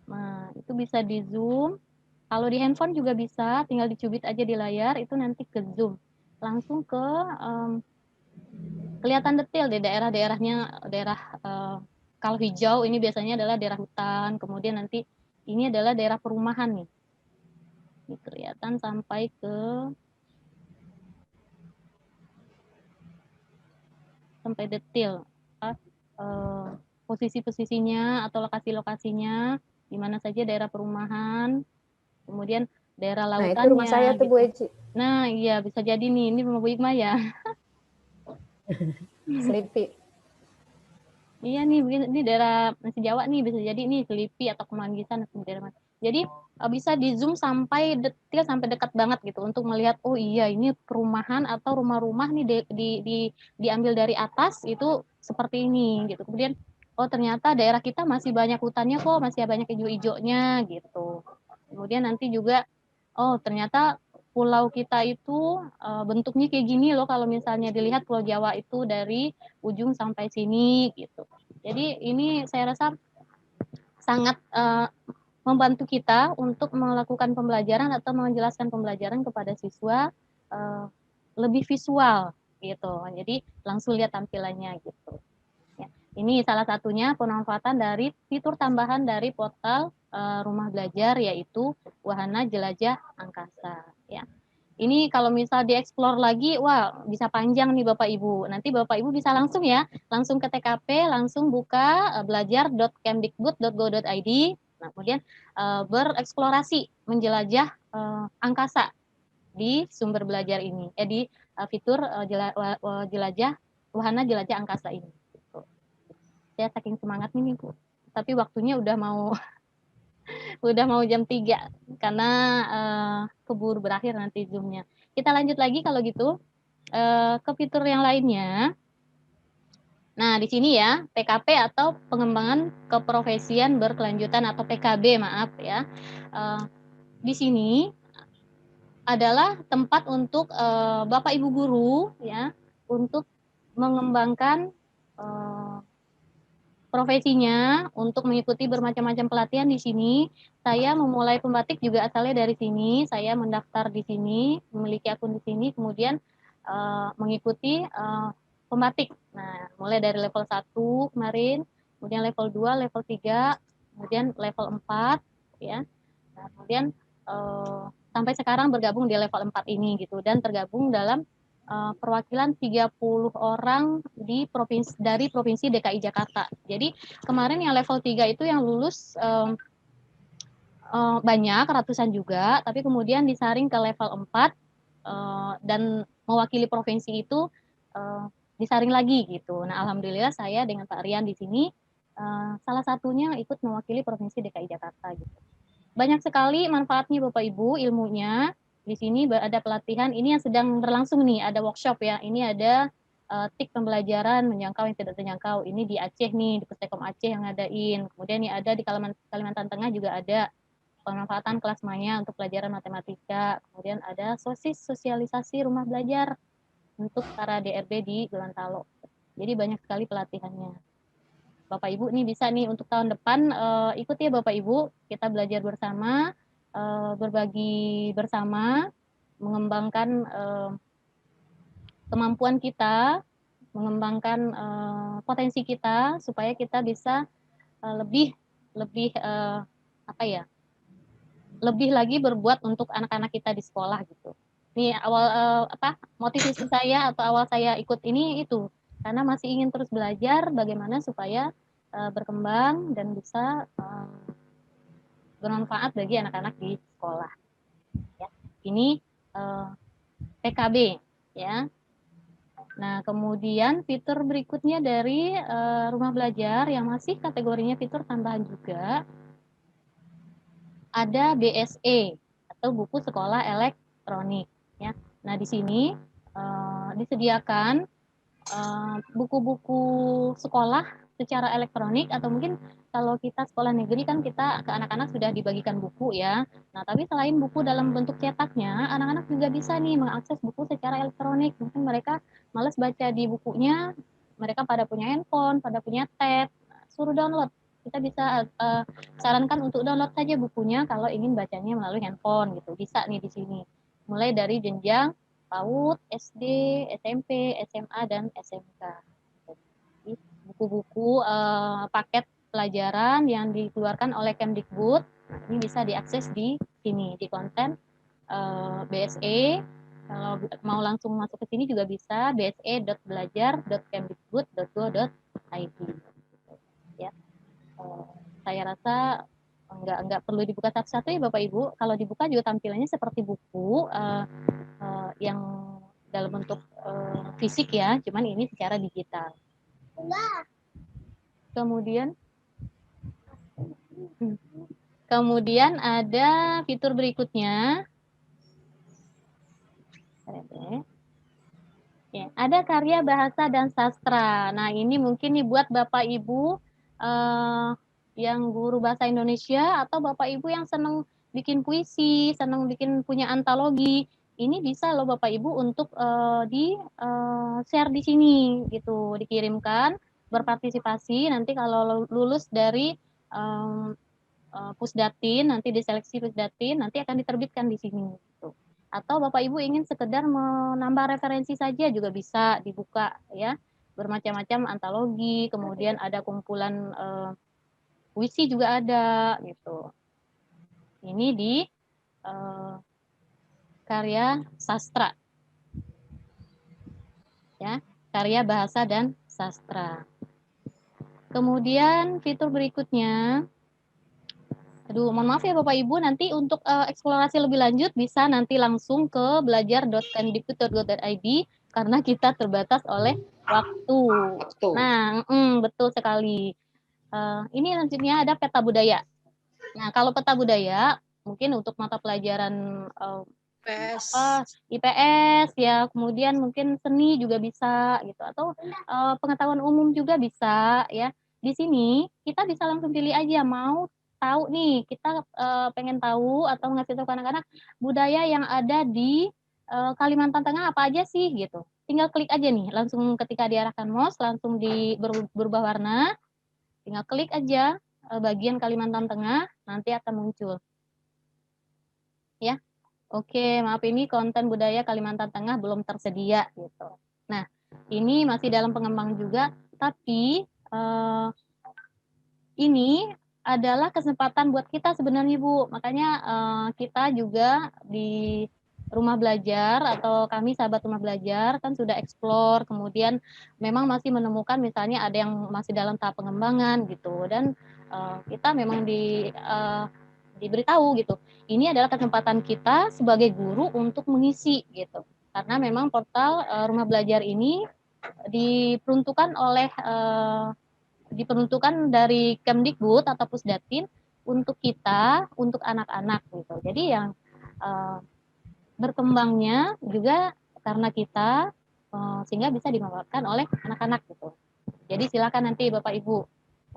Nah itu bisa di zoom. Kalau di handphone juga bisa, tinggal dicubit aja di layar, itu nanti ke zoom. Langsung ke kelihatan detail di daerah-daerahnya, daerah kalau hijau ini biasanya adalah daerah hutan, kemudian nanti ini adalah daerah perumahan nih. Ini kelihatan sampai ke detail. Posisi-posisinya atau lokasi-lokasinya, di mana saja daerah perumahan, kemudian daerah lautannya. Nah, itu rumah saya tuh, gitu. Bu Eci. Nah, iya bisa jadi nih, ini rumah Bu Hikmah ya. Selipi. Iya nih, ini daerah nasi Jawa nih, bisa jadi nih Selipi atau Kemanggisan atau daerah mana. Jadi bisa di zoom sampai detail, sampai dekat banget gitu untuk melihat, oh iya ini perumahan atau rumah-rumah nih diambil dari atas itu seperti ini gitu. Kemudian oh ternyata daerah kita masih banyak hutannya kok, masih banyak hijau-hijaunya gitu. Kemudian nanti juga oh ternyata pulau kita itu bentuknya kayak gini loh kalau misalnya dilihat Pulau Jawa itu dari ujung sampai sini gitu. Jadi ini saya rasa sangat membantu kita untuk melakukan pembelajaran atau menjelaskan pembelajaran kepada siswa lebih visual gitu. Jadi langsung lihat tampilannya gitu. Ya. Ini salah satunya pemanfaatan dari fitur tambahan dari portal Rumah Belajar, yaitu wahana jelajah angkasa. Ya. Ini kalau misal dieksplor lagi, wah bisa panjang nih Bapak Ibu. Nanti Bapak Ibu bisa langsung ya, langsung ke TKP, langsung buka belajar.kemdikbud.go.id, nah, kemudian bereksplorasi, menjelajah angkasa di sumber belajar ini, di fitur jelajah, wahana jelajah angkasa ini. Saya saking semangat nih Bu, tapi waktunya udah mau jam 3 karena keburu berakhir nanti zoomnya. Kita lanjut lagi kalau gitu ke fitur yang lainnya. Nah di sini ya PKP atau pengembangan keprofesian berkelanjutan atau PKB, maaf ya. Di sini adalah tempat untuk Bapak Ibu guru ya untuk mengembangkan profesinya untuk mengikuti bermacam-macam pelatihan di sini. Saya memulai pembatik juga asalnya dari sini. Saya mendaftar di sini, memiliki akun di sini. Kemudian mengikuti pembatik. Nah, mulai dari level 1 kemarin, kemudian level 2, level 3, kemudian level 4 ya. Nah, kemudian sampai sekarang bergabung di level 4 ini gitu, dan tergabung dalam perwakilan 30 orang dari Provinsi DKI Jakarta. Jadi kemarin yang level 3 itu yang lulus banyak, ratusan juga, tapi kemudian disaring ke level 4 dan mewakili provinsi itu disaring lagi gitu. Nah, alhamdulillah saya dengan Pak Rian di sini salah satunya ikut mewakili Provinsi DKI Jakarta gitu. Banyak sekali manfaatnya Bapak Ibu ilmunya. Di sini ada pelatihan, ini yang sedang berlangsung nih, ada workshop ya. Ini ada TIK pembelajaran menjangkau yang tidak terjangkau. Ini di Aceh nih, di Pustekom Aceh yang ngadain. Kemudian ini ada di Kalimantan Tengah juga ada pemanfaatan kelas maya untuk pelajaran matematika. Kemudian ada sosialisasi rumah belajar untuk para DRB di Gorontalo. Jadi banyak sekali pelatihannya. Bapak Ibu nih bisa nih untuk tahun depan ikut ya Bapak Ibu, kita belajar bersama, berbagi bersama, mengembangkan kemampuan kita, mengembangkan potensi kita supaya kita bisa lebih lebih lagi berbuat untuk anak-anak kita di sekolah gitu. Ini awal motivasi saya atau awal saya ikut ini itu karena masih ingin terus belajar bagaimana supaya berkembang dan bisa bermanfaat bagi anak-anak di sekolah. Ya. Ini PKB ya. Nah, kemudian fitur berikutnya dari rumah belajar yang masih kategorinya fitur tambahan juga ada BSE atau buku sekolah elektronik ya. Nah, di sini disediakan buku-buku sekolah secara elektronik atau mungkin kalau kita sekolah negeri kan kita ke anak-anak sudah dibagikan buku ya. Nah, tapi selain buku dalam bentuk cetaknya, anak-anak juga bisa nih mengakses buku secara elektronik. Mungkin mereka males baca di bukunya, mereka pada punya handphone, pada punya tab, suruh download. Kita bisa sarankan untuk download saja bukunya kalau ingin bacanya melalui handphone gitu. Bisa nih di sini. Mulai dari jenjang PAUD, SD, SMP, SMA, dan SMK. Buku-buku paket pelajaran yang dikeluarkan oleh Kemdikbud ini bisa diakses di sini di konten BSE. Kalau mau langsung masuk ke sini juga bisa bse.belajar.kemdikbud.go.id. Ya. Saya rasa nggak perlu dibuka satu-satu ya Bapak Ibu. Kalau dibuka juga tampilannya seperti buku yang dalam bentuk fisik ya, cuman ini secara digital. Kemudian ada fitur berikutnya. Ya, ada karya bahasa dan sastra. Nah, ini mungkin nih buat Bapak Ibu yang guru bahasa Indonesia atau Bapak Ibu yang senang bikin puisi, senang bikin punya antologi. Ini bisa loh Bapak Ibu untuk di share di sini gitu, dikirimkan, berpartisipasi. Nanti kalau lulus dari Pusdatin, nanti diseleksi Pusdatin, nanti akan diterbitkan di sini gitu. Atau Bapak Ibu ingin sekedar menambah referensi saja juga bisa dibuka ya, bermacam-macam antologi, kemudian ada kumpulan puisi juga ada gitu. Ini di karya sastra ya, karya bahasa dan sastra. Kemudian fitur berikutnya, mohon maaf ya Bapak Ibu, nanti untuk eksplorasi lebih lanjut bisa nanti langsung ke belajar.kemdikbud.go.id karena kita terbatas oleh waktu. Nah, betul sekali. Ini selanjutnya ada peta budaya. Nah, kalau peta budaya mungkin untuk mata pelajaran IPS ya, kemudian mungkin seni juga bisa gitu, atau pengetahuan umum juga bisa ya. Di sini kita bisa langsung pilih aja mau tahu nih, kita pengen tahu atau ngasih tahu ke anak-anak budaya yang ada di Kalimantan Tengah apa aja sih gitu. Tinggal klik aja nih, langsung ketika diarahkan mouse langsung berubah warna. Tinggal klik aja bagian Kalimantan Tengah, nanti akan muncul. Ya. Oke, maaf ini konten budaya Kalimantan Tengah belum tersedia gitu. Nah, ini masih dalam pengembangan juga, tapi ini adalah kesempatan buat kita sebenarnya Bu. Makanya kita juga di rumah belajar atau kami sahabat rumah belajar kan sudah explore, kemudian memang masih menemukan misalnya ada yang masih dalam tahap pengembangan gitu, dan kita memang diberitahu gitu. Ini adalah kesempatan kita sebagai guru untuk mengisi gitu. Karena memang portal rumah belajar ini diperuntukkan oleh diperuntukkan dari Kemdikbud atau Pusdatin untuk kita, untuk anak-anak gitu. Jadi yang berkembangnya juga karena kita sehingga bisa dimanfaatkan oleh anak-anak gitu. Jadi silakan nanti Bapak Ibu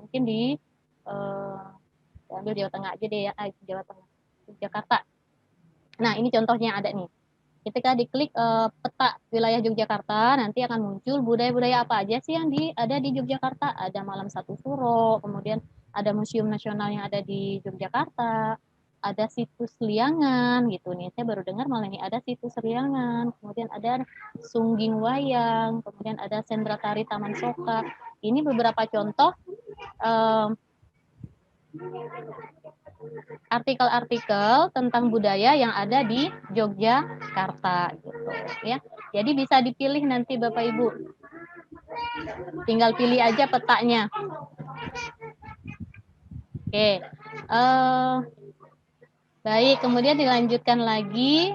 mungkin di ambil Jawa Tengah aja deh ya, Jawa Tengah, Jakarta. Nah ini contohnya ada nih. Ketika diklik peta wilayah Yogyakarta, nanti akan muncul budaya-budaya apa aja sih yang ada di Yogyakarta. Ada Malam Satu Suro, kemudian ada Museum Nasional yang ada di Yogyakarta, ada situs Liangan gitu nih. Saya baru dengar malah ini ada situs Liangan, kemudian ada Sungging Wayang, kemudian ada Sendra Tari Taman Soka. Ini beberapa contoh artikel-artikel tentang budaya yang ada di Yogyakarta gitu ya. Jadi bisa dipilih nanti Bapak Ibu. Tinggal pilih aja petanya. Oke. Baik, kemudian dilanjutkan lagi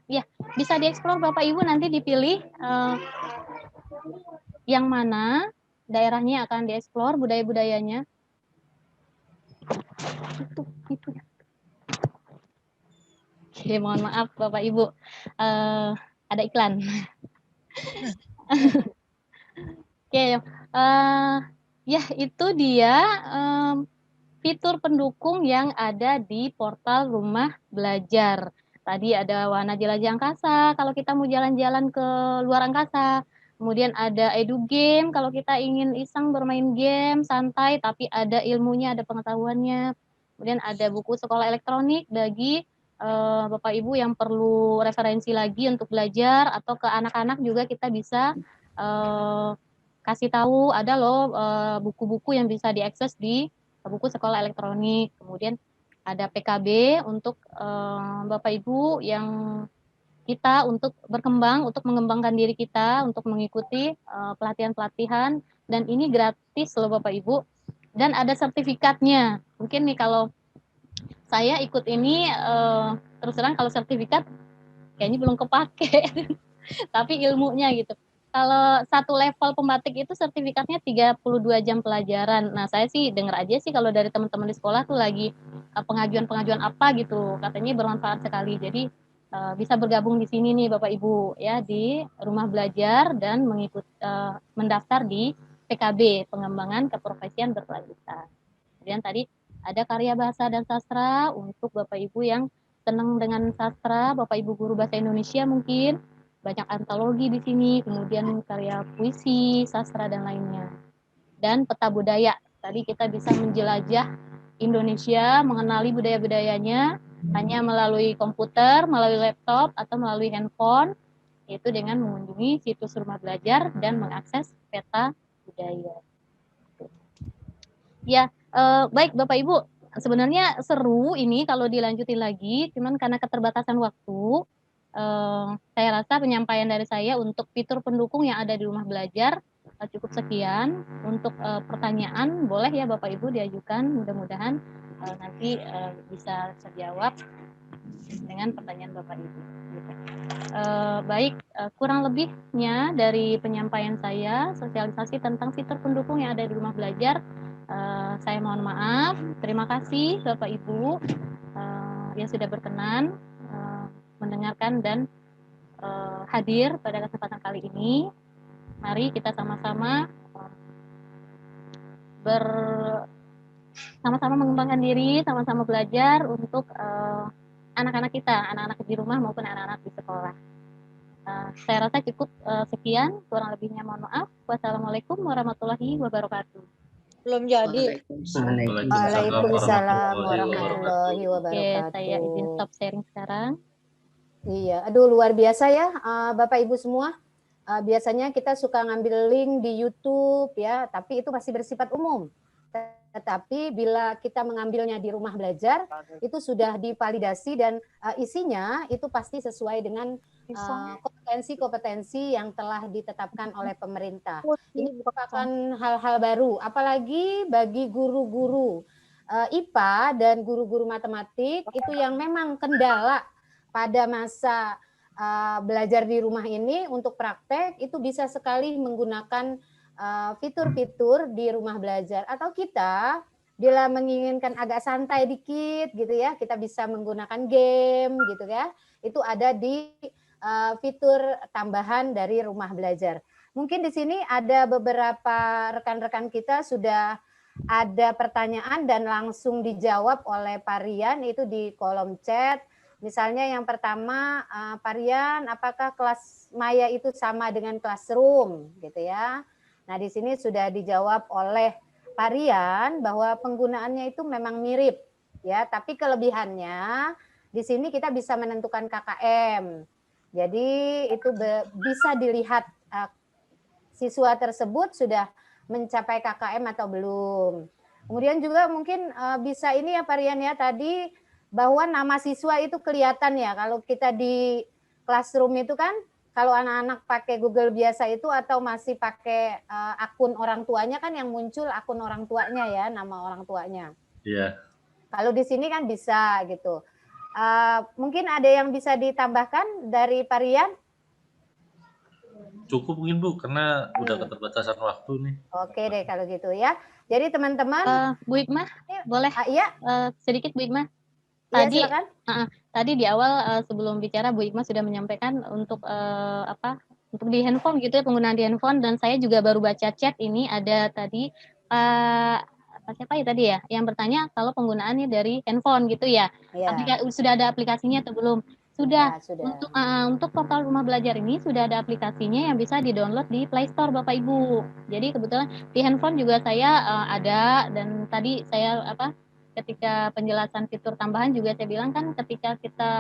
ya, bisa dieksplor Bapak Ibu, nanti dipilih yang mana daerahnya akan dieksplor budaya-budayanya. Itu. Oke, mohon maaf Bapak Ibu, ada iklan. Oke, ya itu dia fitur pendukung yang ada di portal Rumah Belajar. Tadi ada Wahana Jelajah Angkasa kalau kita mau jalan-jalan ke luar angkasa. Kemudian ada edu game kalau kita ingin iseng bermain game santai tapi ada ilmunya, ada pengetahuannya. Kemudian ada buku sekolah elektronik bagi Bapak Ibu yang perlu referensi lagi untuk belajar, atau ke anak-anak juga kita bisa kasih tahu ada loh buku-buku yang bisa diakses di buku sekolah elektronik. Kemudian ada PKB untuk Bapak Ibu yang kita untuk berkembang, untuk mengembangkan diri kita, untuk mengikuti pelatihan-pelatihan, dan ini gratis loh Bapak Ibu, dan ada sertifikatnya. Mungkin nih kalau saya ikut ini terus terang kalau sertifikat kayaknya belum kepake, tapi ilmunya gitu. Kalau satu level pembatik itu sertifikatnya 32 jam pelajaran. Nah, saya sih dengar aja sih kalau dari teman-teman di sekolah tuh lagi pengajuan-pengajuan apa gitu, katanya bermanfaat sekali. Jadi bisa bergabung di sini nih Bapak Ibu ya, di rumah belajar dan mendaftar di PKB, pengembangan keprofesian berkelanjutan. Kemudian tadi ada karya bahasa dan sastra untuk Bapak Ibu yang senang dengan sastra, Bapak Ibu guru bahasa Indonesia mungkin banyak antologi di sini, kemudian karya puisi, sastra dan lainnya. Dan peta budaya, tadi kita bisa menjelajah Indonesia, mengenali budaya-budayanya hanya melalui komputer, melalui laptop, atau melalui handphone, yaitu dengan mengunjungi situs rumah belajar dan mengakses peta budaya. Ya, baik Bapak Ibu, sebenarnya seru ini kalau dilanjutin lagi, cuman karena keterbatasan waktu, saya rasa penyampaian dari saya untuk fitur pendukung yang ada di rumah belajar cukup sekian. Untuk pertanyaan boleh ya Bapak Ibu diajukan, mudah-mudahan nanti bisa terjawab dengan pertanyaan Bapak Ibu. Baik, kurang lebihnya dari penyampaian saya, sosialisasi tentang fitur pendukung yang ada di rumah belajar, saya mohon maaf. Terima kasih Bapak Ibu yang sudah berkenan mendengarkan dan hadir pada kesempatan kali ini. Mari kita sama-sama sama-sama mengembangkan diri, sama-sama belajar untuk anak-anak kita, anak-anak di rumah maupun anak-anak di sekolah. Saya rasa cukup sekian, kurang lebihnya mohon maaf. Wassalamualaikum warahmatullahi wabarakatuh. Belum jadi. Waalaikumsalam warahmatullahi wabarakatuh. Oke, saya izin stop sharing sekarang. Iya, aduh luar biasa ya Bapak Ibu semua. Biasanya kita suka ngambil link di YouTube ya, tapi itu masih bersifat umum. Tetapi bila kita mengambilnya di rumah belajar, itu sudah divalidasi dan isinya itu pasti sesuai dengan kompetensi-kompetensi yang telah ditetapkan oleh pemerintah. Ini merupakan hal-hal baru, apalagi bagi guru-guru IPA dan guru-guru matematik itu yang memang kendala pada masa belajar di rumah ini untuk praktek itu bisa sekali menggunakan fitur-fitur di rumah belajar. Atau kita bila menginginkan agak santai dikit gitu ya, kita bisa menggunakan game gitu ya. Itu ada di fitur tambahan dari rumah belajar. Mungkin di sini ada beberapa rekan-rekan kita sudah ada pertanyaan dan langsung dijawab oleh Pak Rian itu di kolom chat. Misalnya yang pertama, Pak Rian, apakah kelas maya itu sama dengan classroom, gitu ya? Nah, di sini sudah dijawab oleh Pak Rian bahwa penggunaannya itu memang mirip, ya. Tapi kelebihannya di sini kita bisa menentukan KKM. Jadi itu bisa dilihat siswa tersebut sudah mencapai KKM atau belum. Kemudian juga mungkin bisa ini ya Pak Rian ya tadi, bahwa nama siswa itu kelihatan ya kalau kita di classroom itu kan kalau anak-anak pakai Google biasa itu atau masih pakai akun orang tuanya kan yang muncul akun orang tuanya ya, nama orang tuanya. Iya. Kalau di sini kan bisa gitu. Mungkin ada yang bisa ditambahkan dari Pak Rian? Cukup mungkin Bu, karena udah keterbatasan waktu nih. Oke deh kalau gitu ya. Jadi teman-teman, Bu Hikmah, boleh? Iya. Sedikit Bu Hikmah. Tadi, Tadi, tadi di awal sebelum bicara Bu Hikmah sudah menyampaikan untuk untuk di handphone gitu ya, penggunaan di handphone, dan saya juga baru baca chat ini ada tadi siapa ya tadi ya yang bertanya kalau penggunaannya dari handphone gitu ya. Sudah ada aplikasinya atau belum? Sudah. Untuk portal rumah belajar ini sudah ada aplikasinya yang bisa di-download di Play Store Bapak Ibu. Jadi kebetulan di handphone juga saya ada, dan tadi saya ketika penjelasan fitur tambahan juga saya bilang kan ketika kita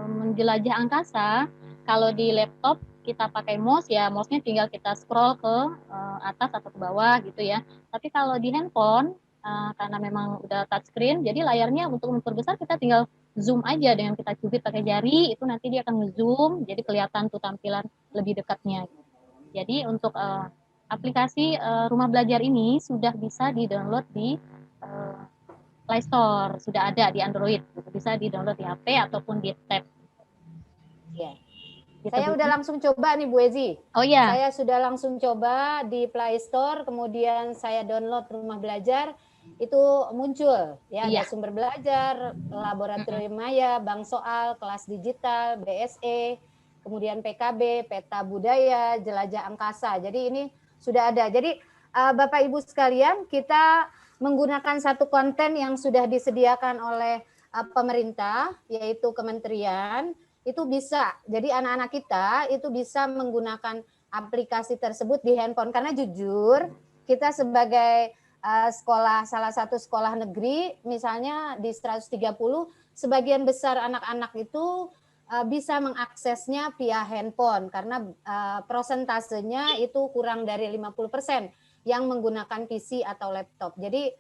menjelajah angkasa, kalau di laptop kita pakai mouse ya, mouse-nya tinggal kita scroll ke atas atau ke bawah gitu ya. Tapi kalau di handphone karena memang udah touchscreen, jadi layarnya untuk memperbesar kita tinggal zoom aja dengan kita cubit pakai jari, itu nanti dia akan nge-zoom, jadi kelihatan tuh tampilan lebih dekatnya. Jadi untuk aplikasi rumah belajar ini sudah bisa di-download di Play Store, sudah ada di Android, bisa di-download di HP ataupun di tab. Ya. Saya udah langsung coba nih Bu Ezi. Oh iya. Saya sudah langsung coba di Play Store, kemudian saya download rumah belajar, itu muncul ya, ada sumber belajar, laboratorium maya, bank soal, kelas digital, BSE, kemudian PKB, peta budaya, jelajah angkasa. Jadi ini sudah ada. Jadi Bapak Ibu sekalian, kita menggunakan satu konten yang sudah disediakan oleh pemerintah, yaitu kementerian, itu bisa. Jadi anak-anak kita itu bisa menggunakan aplikasi tersebut di handphone. Karena jujur, kita sebagai sekolah, salah satu sekolah negeri, misalnya di 130, sebagian besar anak-anak itu bisa mengaksesnya via handphone. Karena prosentasenya itu kurang dari 50% yang menggunakan PC atau laptop. Jadi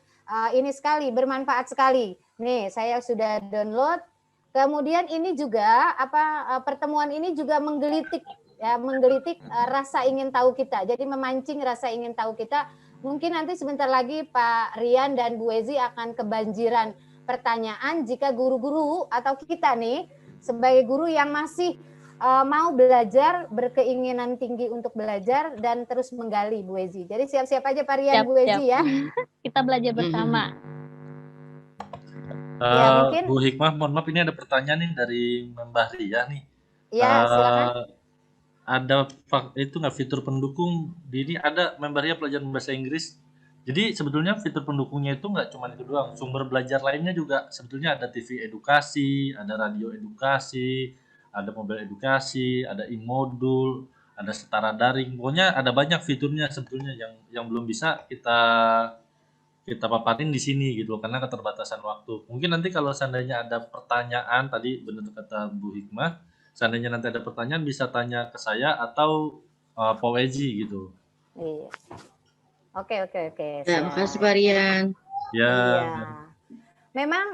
ini sekali, bermanfaat sekali. Nih, saya sudah download. Kemudian ini juga pertemuan ini juga menggelitik ya, menggelitik rasa ingin tahu kita. Jadi memancing rasa ingin tahu kita. Mungkin nanti sebentar lagi Pak Rian dan Bu Ezi akan kebanjiran pertanyaan jika guru-guru atau kita nih sebagai guru yang masih mau belajar, berkeinginan tinggi untuk belajar dan terus menggali Bu Ezi. Jadi siap-siap aja Pak Rian, Bu Ezi ya. Kita belajar bersama. Ya, mungkin. Bu Hikmah, mohon maaf ini ada pertanyaan nih dari Mbak Ria nih. Iya, silakan. Ada itu nggak fitur pendukung di ini, ada Mbak Ria pelajaran bahasa Inggris. Jadi sebetulnya fitur pendukungnya itu nggak cuma itu doang, sumber belajar lainnya juga sebetulnya ada TV edukasi, ada radio edukasi, ada mobil edukasi, ada e-modul, ada setara daring. Pokoknya ada banyak fiturnya sebetulnya yang belum bisa kita paparin di sini gitu karena keterbatasan waktu. Mungkin nanti kalau seandainya ada pertanyaan tadi benar kata Bu Hikmah, seandainya nanti ada pertanyaan bisa tanya ke saya atau Pak Weji gitu. Iya. Oke. Ya, makasih Pak Rian. Ya. Iya. Memang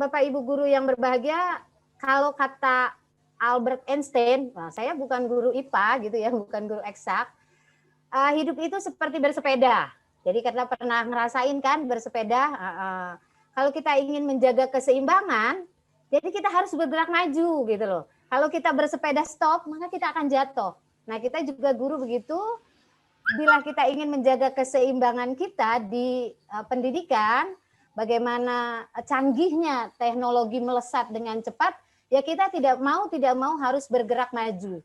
Bapak Ibu guru yang berbahagia, kalau kata Albert Einstein, nah saya bukan guru IPA gitu ya, bukan guru eksak. Hidup itu seperti bersepeda. Jadi kita pernah ngerasain kan bersepeda. Kalau kita ingin menjaga keseimbangan, jadi kita harus bergerak maju gitu loh. Kalau kita bersepeda stop, maka kita akan jatuh. Nah, kita juga guru begitu. Bila kita ingin menjaga keseimbangan kita di pendidikan, bagaimana canggihnya teknologi melesat dengan cepat, ya kita tidak mau harus bergerak maju.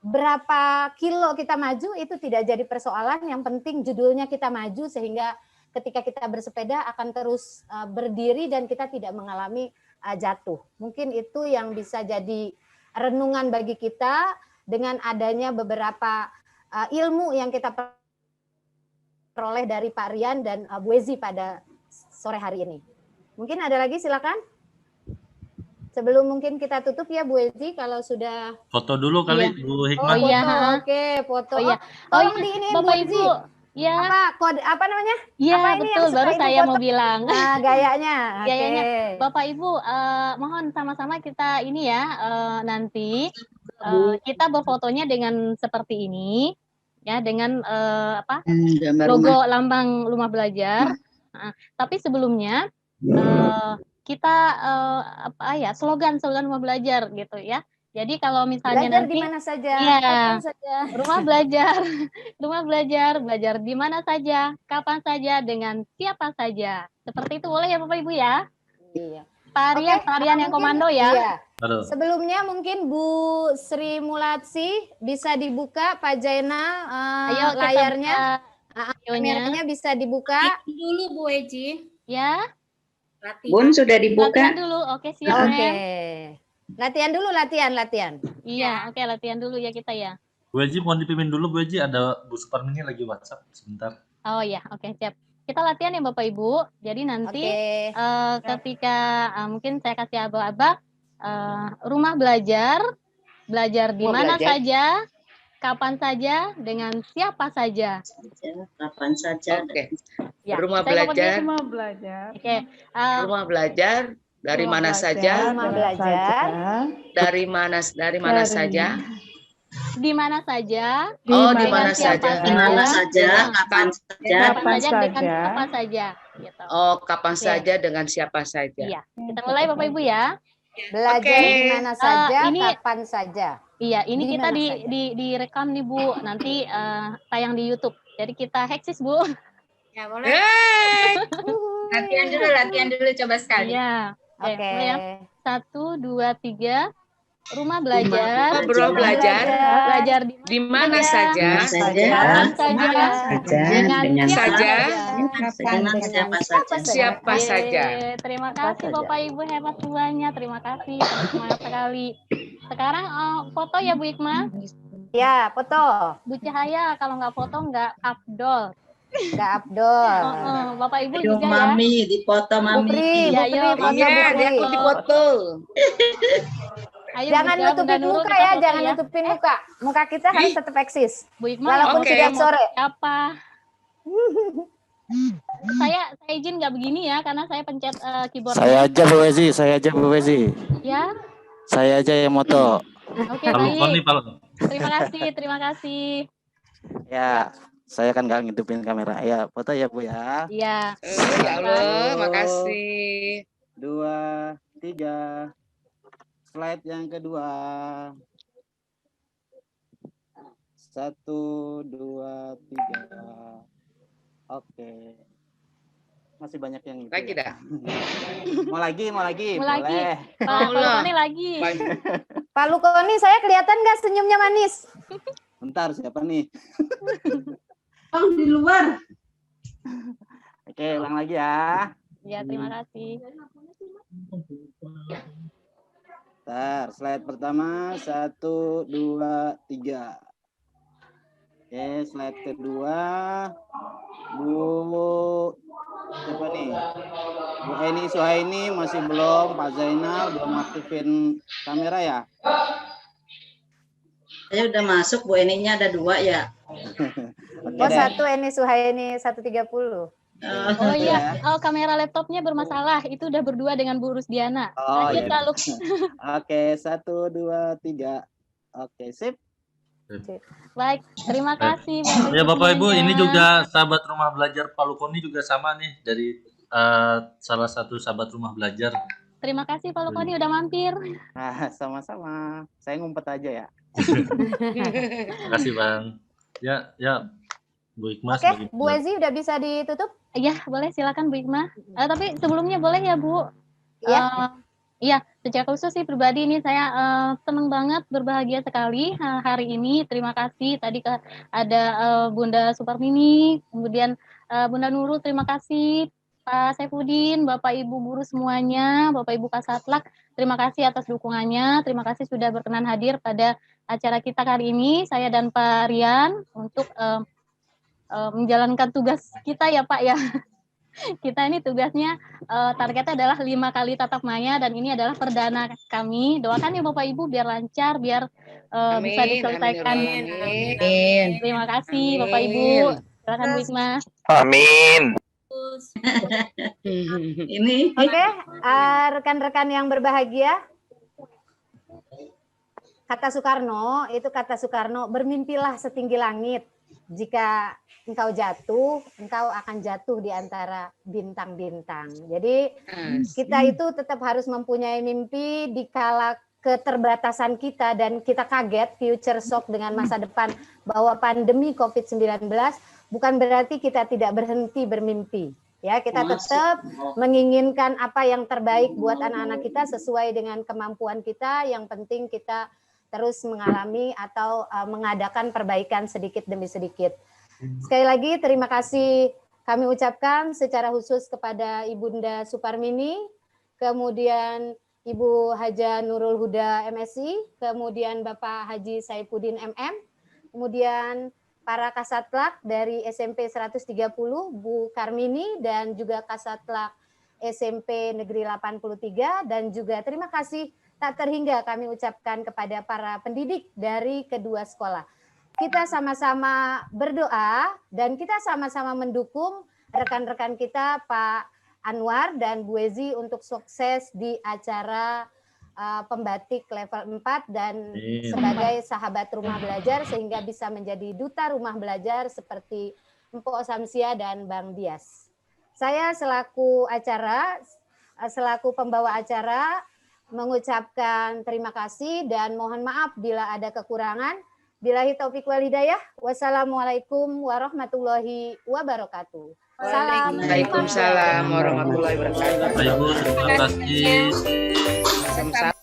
Berapa kilo kita maju itu tidak jadi persoalan, yang penting judulnya kita maju sehingga ketika kita bersepeda akan terus berdiri dan kita tidak mengalami jatuh. Mungkin itu yang bisa jadi renungan bagi kita dengan adanya beberapa ilmu yang kita peroleh dari Pak Rian dan Bu Ezi pada sore hari ini. Mungkin ada lagi, silakan. Sebelum mungkin kita tutup ya Bu Ezi, kalau sudah Foto dulu kali Bu Hikmah. foto, oke, foto. Tolong di ini Bapak Bu Ezi. Ibu, ya. Apa kode apa namanya? Iya, Apa ini betul, yang suka baru ibu saya foto? mau bilang. Nah, gayanya. Oke. Gayanya. Bapak Ibu, mohon sama-sama kita ini ya, nanti kita berfotonya dengan seperti ini, ya, dengan logo lambang Rumah Belajar. Tapi sebelumnya kita slogan Rumah Belajar gitu ya. Jadi kalau misalnya Belajar nanti di mana saja, iya, kapan saja. Rumah belajar, belajar di mana saja, kapan saja, dengan siapa saja. Seperti itu boleh ya Bapak Ibu ya? Iya. Pak Rian yang komando ya. Iya. Sebelumnya mungkin Bu Sri Mulatsi bisa dibuka Pak Jainal Ayo, kita layarnya. buka Kameranya bisa dibuka. Dulu Bu Eji. Ya. Bun sudah dibuka. Latihan dulu. Oke, siap. Oke. Latihan dulu, latihan. Iya, oke, latihan dulu ya kita ya. Bu Eji mohon dipimpin dulu Bu Eji, ada Bu Suparmini lagi WhatsApp sebentar. Oh ya, oke, siap. Kita latihan ya Bapak Ibu. Jadi nanti ketika mungkin saya kasih aba-aba rumah belajar di mana saja, kapan saja, dengan siapa saja. Kapan saja. Oke. Ya, Rumah saya belajar. pokoknya- Rumah belajar. Oke. Rumah belajar dari Rumah mana belajar, saja? Rumah belajar. Dari mana saja? Di mana saja. Oh, di dengan mana siapa saja? Di mana saja, kapan saja. Kapan saja, dengan siapa saja. Gitu. Oh, kapan Oke. saja dengan siapa saja? Iya. Kita mulai Bapak Ibu ya. Belajar di mana saja, ini kapan saja. Iya, ini Di kita mana di, saja? direkam nih Bu, nanti tayang di YouTube. Jadi kita heksis Bu. Ya boleh. Latihan dulu coba sekali. Iya. Oke. Mulai ya. 1, 2, 3. Rumah belajar. Rumah belajar. Belajar Di mana saja? Kapan saja. Dengan Siapa saja? Terima kasih Bapak Ibu, hebat semuanya. Terima kasih, semangat sekali. Sekarang foto ya Bu Hikmah. Ya, foto. Bu Cahaya, kalau nggak foto nggak afdol. Nggak Abdul. Bapak Ibu Aduh, juga Mami, ya. dipoto Mami. Bu Pri, foto Iya, Bu dia Pri. ikut dipoto. Ayo, Jangan Bunda, nutupin Bunda Nurul, muka kita ya, foto jangan ya. nutupin muka. Muka kita harus tetap eksis. Bu Hikmah, Walaupun Oke. sudah sore. Apa? Saya izin nggak begini ya, karena saya pencet keyboard. Saya aja Bu Wezi. Ya. Saya aja yang moto. Oke, Kalau Koni, baik. kalau Terima kasih. Ya, saya kan nggak ngintipin kamera. Ya, foto ya Bu ya. Iya. Ya Allah, makasih. 2, 3. Slide yang kedua. 1, 2, 3. Oke. Masih banyak yang gitu. Lagi dah. Mau lagi. Mau lagi. Boleh. Pak Lukoni lagi. Pak Lukoni, saya kelihatan nggak senyumnya manis? Bentar, siapa nih? Oh, di luar. Oke, ulang lagi ya. Ya, terima kasih. Bentar, slide pertama 1, 2, 3. Oke, slide kedua Bu siapa nih? Bu Eni Suhaini masih belum, Pak Zainal belum aktifin kamera ya? Saya udah masuk, Bu Eninya ada 2 ya. Oh, satu Eni Suhaini 130. Oh iya, oh kamera laptopnya bermasalah. Itu udah berdua dengan Bu Rusdiana. Oh, Lanjut iya. Kak Luk. Oke, 1, 2, 3. Oke, sip. Baik, terima kasih Bapak Ya Bapak Ibu, semuanya. ini juga sahabat rumah belajar Pak Lukoni juga sama nih dari salah satu sahabat rumah belajar. Terima kasih Pak Lukoni udah mampir. Nah, sama-sama. Saya ngumpet aja ya. Terima kasih Bang. Ya, Bu Hikmah. Oke, Bu Ezi udah bisa ditutup? Iya, boleh silakan Bu Hikmah. Tapi sebelumnya boleh ya Bu? Iya. Iya, secara khusus sih pribadi ini saya senang banget, berbahagia sekali hari ini. Terima kasih tadi ada Bunda Suparmini, kemudian Bunda Nurul, terima kasih Pak Saifuddin, Bapak Ibu guru semuanya, Bapak Ibu Kasatlak, terima kasih atas dukungannya, terima kasih sudah berkenan hadir pada acara kita kali ini. Saya dan Pak Rian untuk menjalankan tugas kita ya Pak ya. Kita ini tugasnya targetnya adalah 5 kali tatap maya dan ini adalah perdana kami. Doakan ya Bapak Ibu biar lancar, biar bisa diselesaikan. Amin. Terima kasih Bapak Ibu. Silakan Bu Hikmah. Amin. Ini. Oke, rekan-rekan yang berbahagia. Kata Soekarno, bermimpilah setinggi langit. Jika engkau jatuh, engkau akan jatuh di antara bintang-bintang. Jadi kita itu tetap harus mempunyai mimpi di kala keterbatasan kita dan kita kaget future shock dengan masa depan bahwa pandemi COVID-19 bukan berarti kita tidak berhenti bermimpi. Ya, kita tetap menginginkan apa yang terbaik buat anak-anak kita sesuai dengan kemampuan kita. Yang penting kita terus mengalami atau mengadakan perbaikan sedikit demi sedikit. Sekali lagi terima kasih kami ucapkan secara khusus kepada Ibunda Suparmini, kemudian Ibu Haja Nurul Huda MSI, kemudian Bapak Haji Saifuddin MM, kemudian para Kasatlak dari SMP 130, Bu Karmini, dan juga Kasatlak SMP Negeri 83, dan juga terima kasih tak terhingga kami ucapkan kepada para pendidik dari kedua sekolah. Kita sama-sama berdoa dan kita sama-sama mendukung rekan-rekan kita Pak Anwar dan Bu Ezi untuk sukses di acara pembatik level 4 dan sebagai sahabat rumah belajar sehingga bisa menjadi duta rumah belajar seperti Mpok Samsia dan Bang Dias. Saya selaku pembawa acara mengucapkan terima kasih dan mohon maaf bila ada kekurangan. Billahi taufik wal hidayah. Wassalamualaikum warahmatullahi wabarakatuh. Waalaikumsalam warahmatullahi wabarakatuh. Bapak Ibu, terima kasih. Sama-sama.